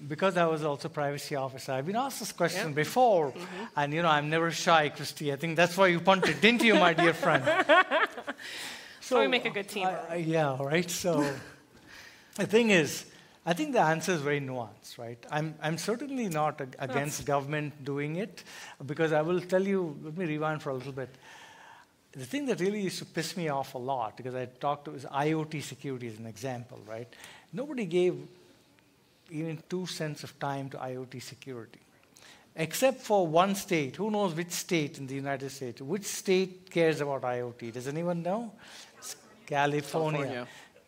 B: because I was also privacy officer, I've been asked this question before, and I'm never shy, Kristie. I think that's why you punted, didn't you, my dear friend?
C: So we make a good team.
B: Yeah, right. So the thing is, I think the answer is very nuanced, right? I'm certainly not against government doing it, because I will tell you, let me rewind for a little bit. The thing that really used to piss me off a lot, because I talked to, is IoT security as an example, right? Nobody gave even 2 cents of time to IoT security. except for one state. Who knows which state in the United States? Which state cares about IoT? Does anyone know? It's California.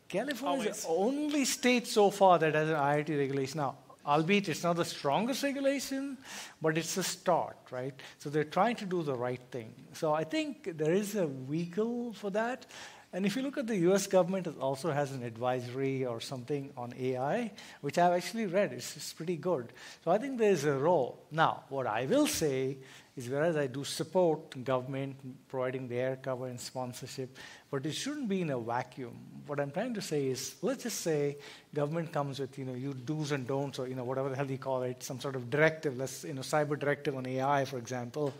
B: California is the only state so far that has an IoT regulation. Now, albeit it's not the strongest regulation, but it's a start, right? So they're trying to do the right thing. So I think there is a vehicle for that. And if you look at the US government, it also has an advisory or something on AI, which I've actually read. It's pretty good. So I think there's a role. Now, what I will say is, whereas I do support government providing the air cover and sponsorship, but it shouldn't be in a vacuum. What I'm trying to say is, let's just say government comes with, you do's and don'ts, or, whatever the hell you call it, some sort of directive, cyber directive on AI, for example.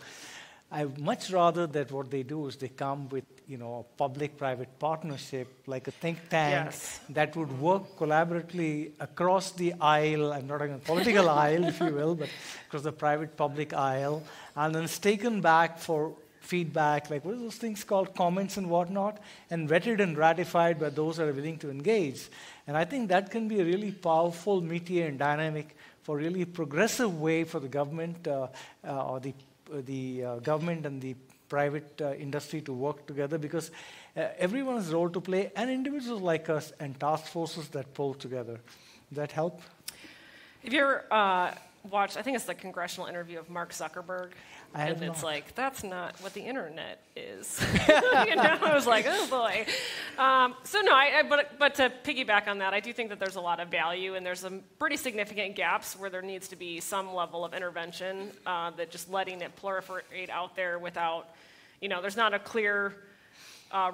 B: I'd much rather that what they do is they come with, a public-private partnership, like a think tank that would work collaboratively across the aisle. I'm not talking political aisle, if you will, but across the private-public aisle, and then it's taken back for feedback, like what are those things called, comments and whatnot, and vetted and ratified by those that are willing to engage. And I think that can be a really powerful, meteor and dynamic for really progressive way for the government or the government and the private industry to work together, because everyone has a role to play, and individuals like us and task forces that pull together. Does that help?
C: Have you ever watched, I think it's the congressional interview of Mark Zuckerberg? And it's like, that's not what the internet is. I was like, oh boy. But to piggyback on that, I do think that there's a lot of value, and there's some pretty significant gaps where there needs to be some level of intervention, that just letting it proliferate out there without, there's not a clear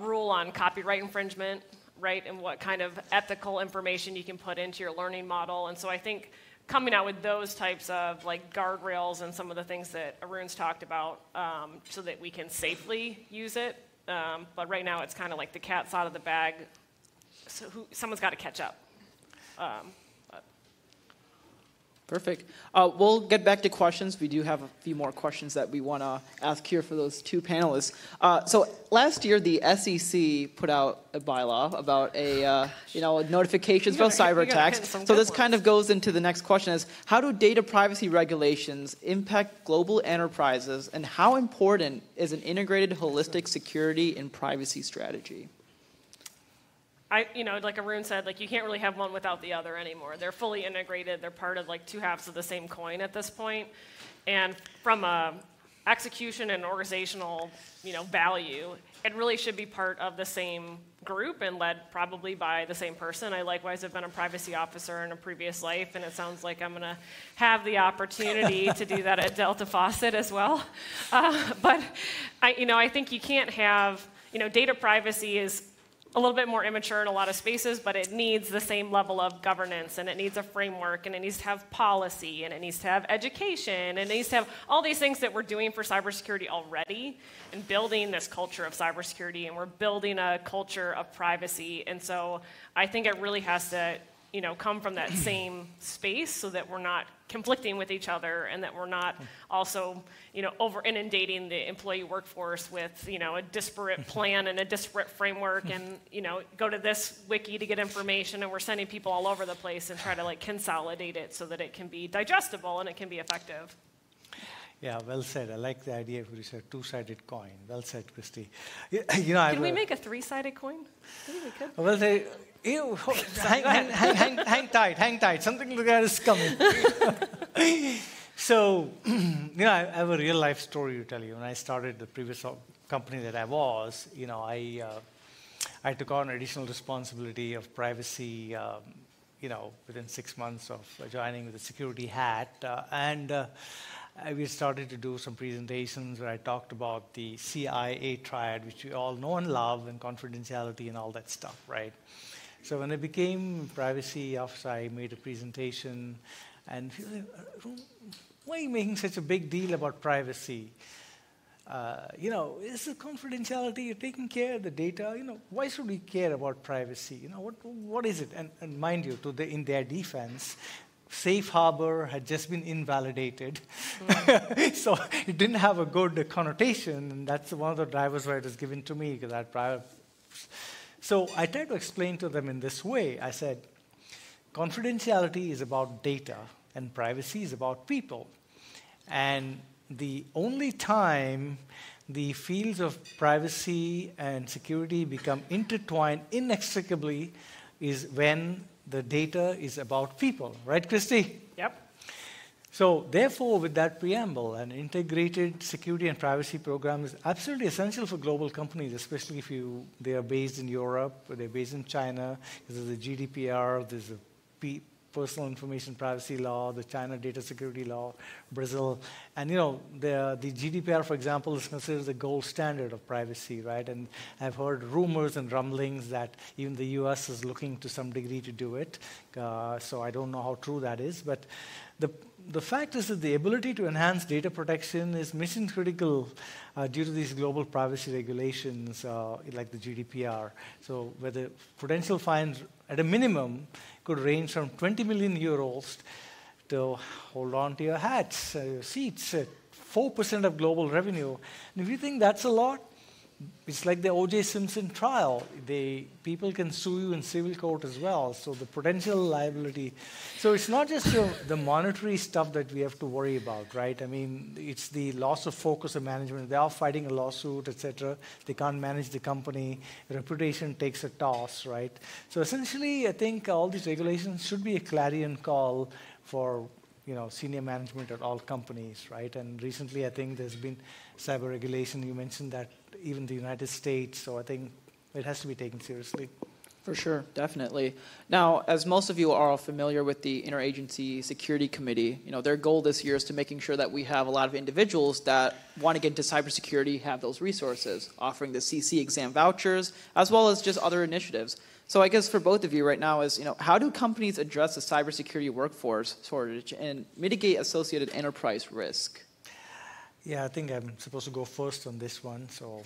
C: rule on copyright infringement, right, and what kind of ethical information you can put into your learning model. And so I think coming out with those types of guardrails and some of the things that Arun's talked about, so that we can safely use it. But right now it's kind of like the cat's out of the bag, so someone's got to catch up.
A: Perfect. We'll get back to questions. We do have a few more questions that we want to ask here for those two panelists. So last year, the SEC put out a bylaw about notifications about cyber attacks. So this kind of goes into the next question: is how do data privacy regulations impact global enterprises, and how important is an integrated, holistic security and privacy strategy?
C: Like Arun said, you can't really have one without the other anymore. They're fully integrated. They're part of two halves of the same coin at this point. And from a execution and organizational, value, it really should be part of the same group and led probably by the same person. I likewise have been a privacy officer in a previous life, and it sounds like I'm going to have the opportunity to do that at Delta Faucet as well. But I think you can't have, data privacy is a little bit more immature in a lot of spaces, but it needs the same level of governance, and it needs a framework, and it needs to have policy, and it needs to have education, and it needs to have all these things that we're doing for cybersecurity already, and building this culture of cybersecurity, and we're building a culture of privacy. And so I think it really has to come from that same space, so that we're not conflicting with each other, and that we're not also, over inundating the employee workforce with, a disparate plan and a disparate framework, and, go to this wiki to get information, and we're sending people all over the place and try to consolidate it so that it can be digestible and it can be effective.
B: Yeah, well said. I like the idea of a two-sided coin. Well said, Kristie.
C: Can we make a three-sided coin? Maybe we could.
B: Well, hang tight. Something like that is coming. So, I have a real-life story to tell you. When I started the previous company that I was, I took on additional responsibility of privacy, within 6 months of joining with a security hat. We started to do some presentations where I talked about the CIA triad, which we all know and love, and confidentiality and all that stuff, right? So when I became privacy officer, I made a presentation, and people said, why are you making such a big deal about privacy? Is the confidentiality, you're taking care of the data, why should we care about privacy? What is it? And mind you, in their defense, Safe Harbor had just been invalidated. So it didn't have a good connotation, and that's one of the drivers why it was given to me, because I had prior. So I tried to explain to them in this way. I said, confidentiality is about data, and privacy is about people. And the only time the fields of privacy and security become intertwined inextricably is when the data is about people. Right, Kristie?
C: Yep.
B: So therefore, with that preamble, an integrated security and privacy program is absolutely essential for global companies, especially if they are based in Europe, or they're based in China. There's the GDPR, there's a personal information privacy law, the China data security law, Brazil. And the GDPR, for example, is considered the gold standard of privacy, right? And I've heard rumors and rumblings that even the US is looking to some degree to do it. So I don't know how true that is. But the fact is that the ability to enhance data protection is mission critical due to these global privacy regulations like the GDPR. So where the potential fines at a minimum could range from 20 million euros to, hold on to your hats, your seats, 4% of global revenue. And if you think that's a lot, it's like the O.J. Simpson trial. People can sue you in civil court as well, so the potential liability. So it's not just the monetary stuff that we have to worry about, right? I mean, it's the loss of focus of management. They are fighting a lawsuit, etc. They can't manage the company. Reputation takes a toss, right? So essentially, I think all these regulations should be a clarion call for senior management at all companies, right? And recently, I think there's been cyber regulation. You mentioned that even the United States, so I think it has to be taken seriously.
A: For sure, definitely. Now, as most of you are all familiar with the Interagency Security Committee, their goal this year is to making sure that we have a lot of individuals that want to get into cybersecurity have those resources, offering the CC exam vouchers, as well as just other initiatives. So I guess for both of you right now is, how do companies address the cybersecurity workforce shortage and mitigate associated enterprise risk?
B: Yeah, I think I'm supposed to go first on this one. So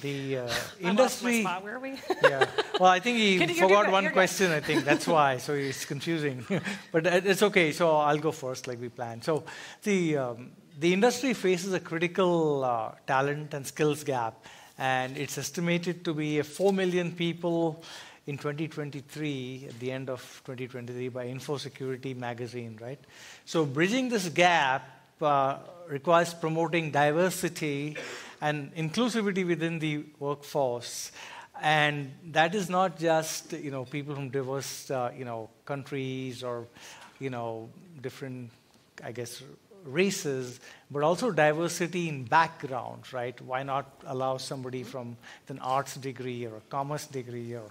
B: the industry.
C: Spot, where are we?
B: Yeah. Well, I think he forgot one question. I think that's why. So it's confusing, but it's okay. So I'll go first, like we planned. So the industry faces a critical talent and skills gap, and it's estimated to be 4 million people in 2023, at the end of 2023, by InfoSecurity magazine, right? So bridging this gap requires promoting diversity and inclusivity within the workforce. And that is not just, people from diverse, countries or, different, I guess, races, but also diversity in background, right? Why not allow somebody from an arts degree or a commerce degree or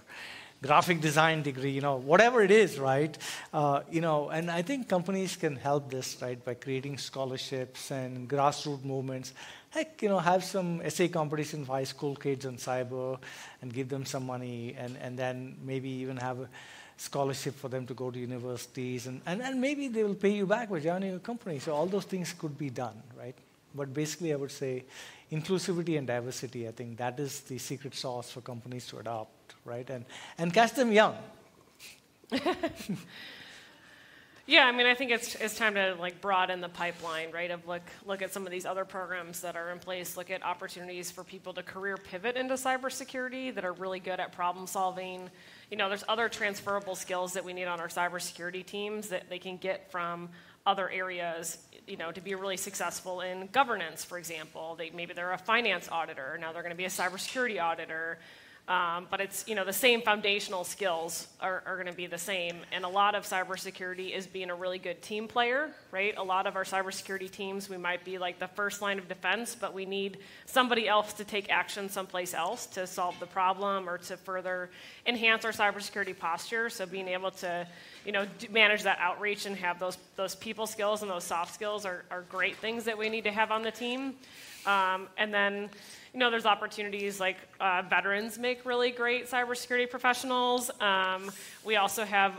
B: graphic design degree, whatever it is, right? And I think companies can help this, right, by creating scholarships and grassroots movements. Heck, have some essay competition for high school kids on cyber and give them some money, and then maybe even have a scholarship for them to go to universities, and maybe they will pay you back by joining your company. So all those things could be done, right? But basically, I would say inclusivity and diversity, I think that is the secret sauce for companies to adopt, right? And catch them young.
C: Yeah, I mean, I think it's time to broaden the pipeline, right? Of look at some of these other programs that are in place. Look at opportunities for people to career pivot into cybersecurity that are really good at problem solving. There's other transferable skills that we need on our cybersecurity teams that they can get from other areas, to be really successful in governance, for example. Maybe they're a finance auditor, now they're going to be a cybersecurity auditor. But it's, the same foundational skills are going to be the same. And a lot of cybersecurity is being a really good team player, right? A lot of our cybersecurity teams, we might be like the first line of defense, but we need somebody else to take action someplace else to solve the problem or to further enhance our cybersecurity posture. So being able to, manage that outreach and have those people skills and those soft skills are great things that we need to have on the team. And then, there's opportunities like veterans make really great cybersecurity professionals. We also have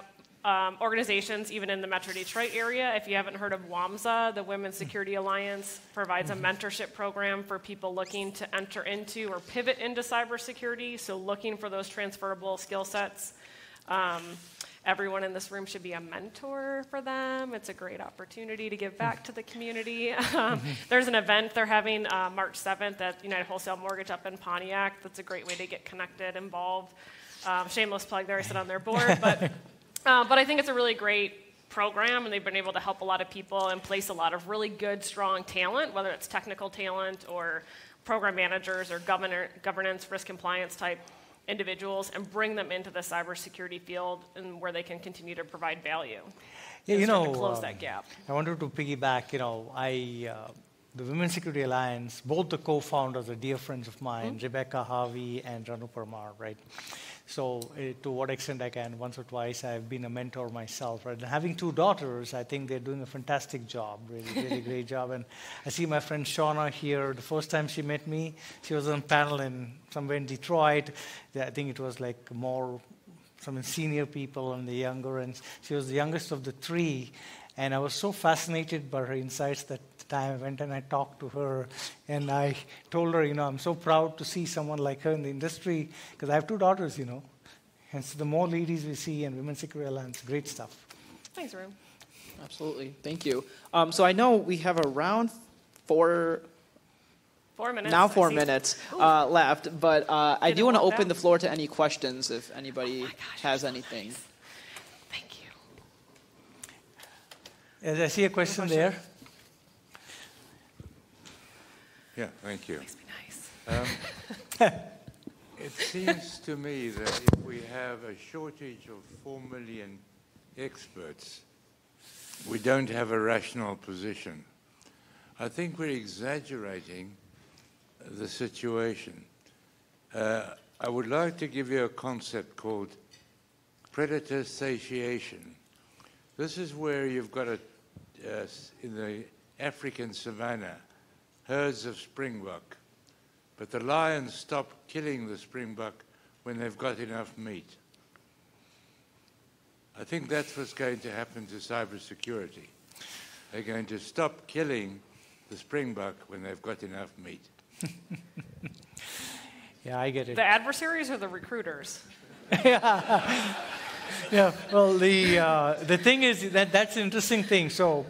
C: organizations even in the Metro Detroit area. If you haven't heard of WAMSA, the Women's Security Alliance provides a mentorship program for people looking to enter into or pivot into cybersecurity, so looking for those transferable skill sets. Everyone in this room should be a mentor for them. It's a great opportunity to give back to the community. There's an event they're having March 7th at United Wholesale Mortgage up in Pontiac. That's a great way to get connected, involved. Shameless plug there, I sit on their board. But I think it's a really great program, and they've been able to help a lot of people and place a lot of really good, strong talent, whether it's technical talent or program managers or governance, risk compliance type individuals, and bring them into the cybersecurity field and where they can continue to provide value.
B: Yeah,
C: to close that gap.
B: I wanted to piggyback. The Women's Security Alliance, both the co-founders are dear friends of mine, Rebecca Harvey and Ranu Parmar, right? So to what extent I can, once or twice, I've been a mentor myself, right? And having 2 daughters, I think they're doing a fantastic job, really great job. And I see my friend Shauna here. The first time she met me, she was on a panel somewhere in Detroit. I think it was like some senior people and the younger, and she was the youngest of the 3. And I was so fascinated by her insights that time I went and I talked to her, and I told her, I'm so proud to see someone like her in the industry, because I have 2 daughters, And so the more ladies we see in Women's Security Alliance, great stuff.
C: Thanks, Arun.
A: Absolutely. Thank you. So I know we have around 4
C: minutes.
A: Now 4 minutes left, but I do want to open the floor to any questions if anybody has anything.
C: Nice. Thank you.
B: As I see a question there.
G: Yeah, thank you.
C: Makes me nice.
G: It seems to me that if we have a shortage of 4 million experts, we don't have a rational position. I think we're exaggerating the situation. I would like to give you a concept called predator satiation. This is where you've got in the African savanna, herds of springbok. But the lions stop killing the springbok when they've got enough meat. I think that's what's going to happen to cybersecurity. They're going to stop killing the springbok when they've got enough meat.
B: Yeah, I get it.
C: The adversaries or the recruiters?
B: Yeah, well, the thing is that's an interesting thing. So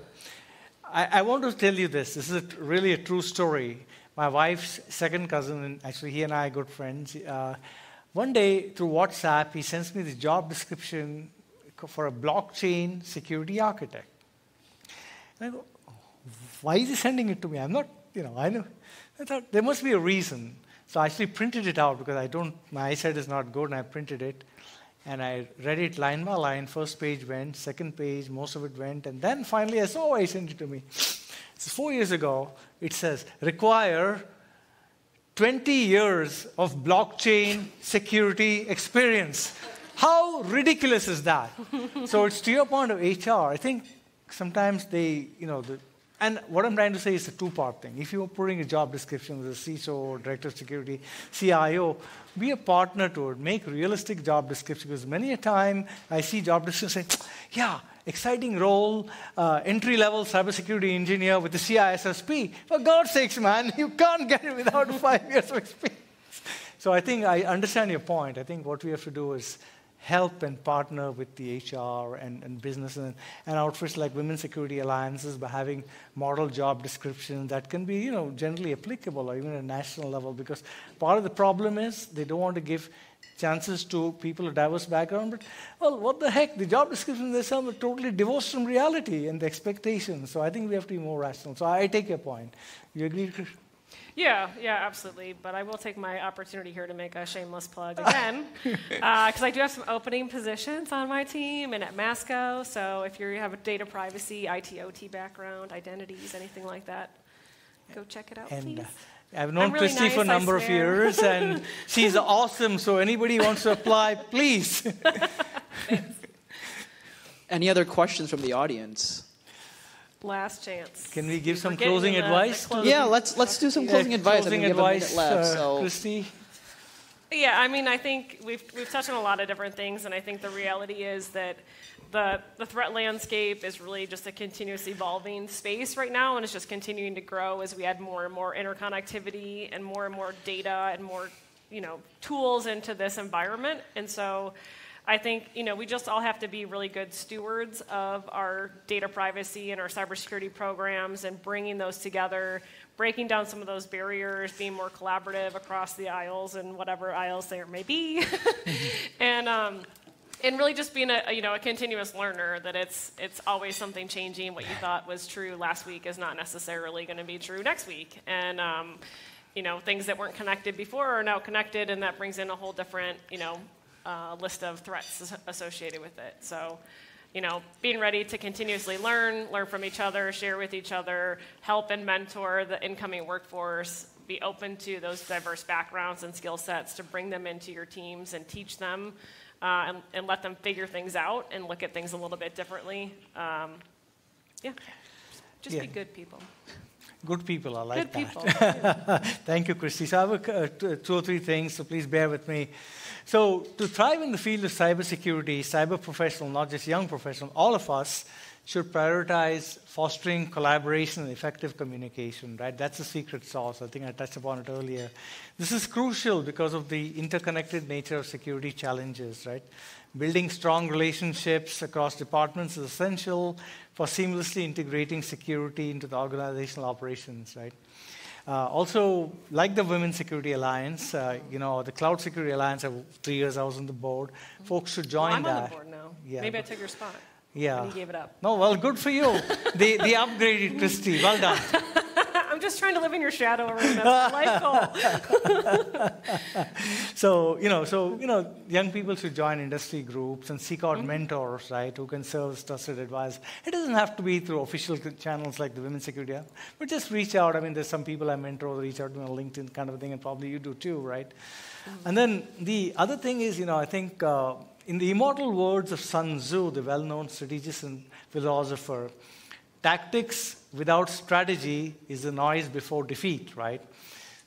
B: I want to tell you this. This is really a true story. My wife's second cousin, and actually he and I are good friends. One day through WhatsApp, he sends me the job description for a blockchain security architect. And I go, why is he sending it to me? I'm not, I know. I thought there must be a reason. So I actually printed it out because my eyesight is not good, and I printed it. And I read it line by line. First page went, second page, most of it went. And then finally I saw why he sent it to me. So 4 years ago, it says, require 20 years of blockchain security experience. How ridiculous is that? So it's to your point of HR. I think sometimes and what I'm trying to say is a 2-part thing. If you're putting a job description as a CISO, Director of Security, CIO, be a partner to it. Make realistic job descriptions. Because many a time I see job descriptions saying, yeah, exciting role, entry-level cybersecurity engineer with the CISSP. For God's sakes, man, you can't get it without 5 years of experience. So I think I understand your point. I think what we have to do is help and partner with the HR and business and outfits like Women's Security Alliances by having model job descriptions that can be, generally applicable or even at a national level, because part of the problem is they don't want to give chances to people of diverse background. But, well, what the heck? The job descriptions themselves are totally divorced from reality and the expectations. So I think we have to be more rational. So I take your point. You agree, Kristie?
C: Yeah, absolutely. But I will take my opportunity here to make a shameless plug again, because I do have some opening positions on my team and at Masco. So if you have a data privacy, IT/OT background, identities, anything like that, go check it out, please.
B: I've known Kristie for a number of years, and she's awesome. So anybody who wants to apply, please.
A: Any other questions from the audience?
C: Last chance.
B: Can we give some closing advice?
A: Yeah, let's do some closing advice.
B: Closing
A: we have
B: advice,
A: a minute left.
B: Kristie?
C: Yeah, I think we've touched on a lot of different things, and I think the reality is that the threat landscape is really just a continuous evolving space right now, and it's just continuing to grow as we add more and more interconnectivity and more data and more tools into this environment. And so I think we just all have to be really good stewards of our data privacy and our cybersecurity programs and bringing those together, breaking down some of those barriers, being more collaborative across the aisles and whatever aisles there may be, And really just being a continuous learner, that it's always something changing. What you thought was true last week is not necessarily going to be true next week. And, things that weren't connected before are now connected, and that brings in a whole different, list of threats associated with it. So, being ready to continuously learn from each other, share with each other, help and mentor the incoming workforce, be open to those diverse backgrounds and skill sets to bring them into your teams and teach them and let them figure things out and look at things a little bit differently. Just be good people.
B: Good people, I like
C: good
B: that.
C: People. Yeah.
B: Thank you, Kristie. So I have 2 or 3 things, so please bear with me. So to thrive in the field of cybersecurity, cyber professional, not just young professional, all of us should prioritize fostering collaboration and effective communication, right? That's the secret sauce. I think I touched upon it earlier. This is crucial because of the interconnected nature of security challenges, right? Building strong relationships across departments is essential for seamlessly integrating security into the organizational operations, right? Also, like the Women's Security Alliance, the Cloud Security Alliance, 3 years I was on the board. Folks should join that.
C: I'm on the board now.
B: Yeah.
C: Maybe I took your spot.
B: Yeah.
C: And you gave it up.
B: No, well, good for you. They upgraded, Kristie. Well done.
C: I'm just trying to live in your shadow, Arun. That's my life goal.
B: So, young people should join industry groups and seek out mentors, right, who can serve as trusted advisors. It doesn't have to be through official channels like the Women's Security App, but just reach out. I mean, there's some people I mentor, reach out to me on LinkedIn kind of a thing, and probably you do too, right? And then the other thing is, I think in the immortal words of Sun Tzu, the well-known strategist and philosopher, tactics without strategy is a noise before defeat, right?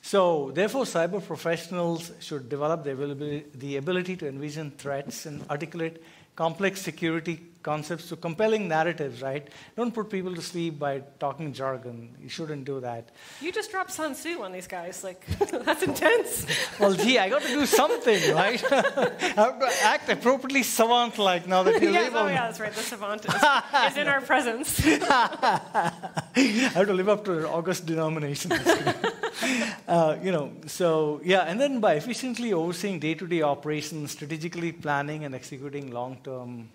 B: So, therefore, cyber professionals should develop the ability to envision threats and articulate complex security concepts to compelling narratives, right? Don't put people to sleep by talking jargon. You shouldn't do that.
C: You just dropped Sun Tzu on these guys. That's intense.
B: Well, gee, I got to do something, right? I have to act appropriately savant-like now that you label me.
C: That's right. The savant is in our presence.
B: I have to live up to the august denomination. And then by efficiently overseeing day-to-day operations, strategically planning and executing long-term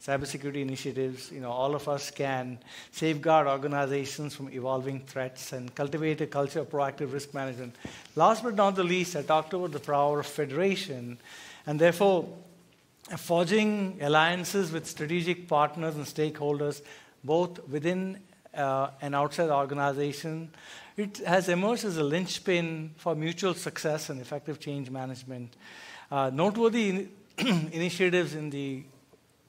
B: cybersecurity initiatives, all of us can safeguard organizations from evolving threats and cultivate a culture of proactive risk management. Last but not the least, I talked about the power of federation, and therefore forging alliances with strategic partners and stakeholders, both within and outside the organization. It has emerged as a linchpin for mutual success and effective change management. Noteworthy initiatives in the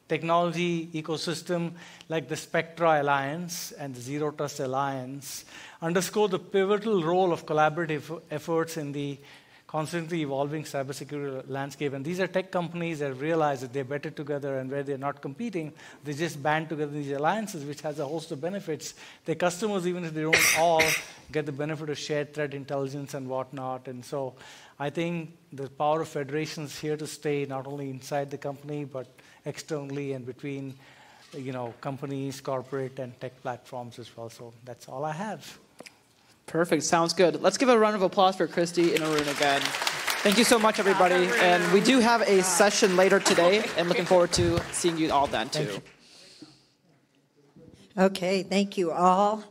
B: technology ecosystem like the Spectra Alliance and the Zero Trust Alliance underscore the pivotal role of collaborative efforts in the constantly evolving cybersecurity landscape. And these are tech companies that realize that they're better together, and where they're not competing, they just band together these alliances, which has a host of benefits. Their customers, even if they don't all, get the benefit of shared threat intelligence and whatnot. And so I think the power of federation is here to stay, not only inside the company, but externally and between companies, corporate, and tech platforms as well. So that's all I have.
A: Perfect. Sounds good. Let's give a round of applause for Kristie and Arun again. Thank you so much, everybody. And we do have a session later today, and looking forward to seeing you all then, too.
H: Okay, thank you all.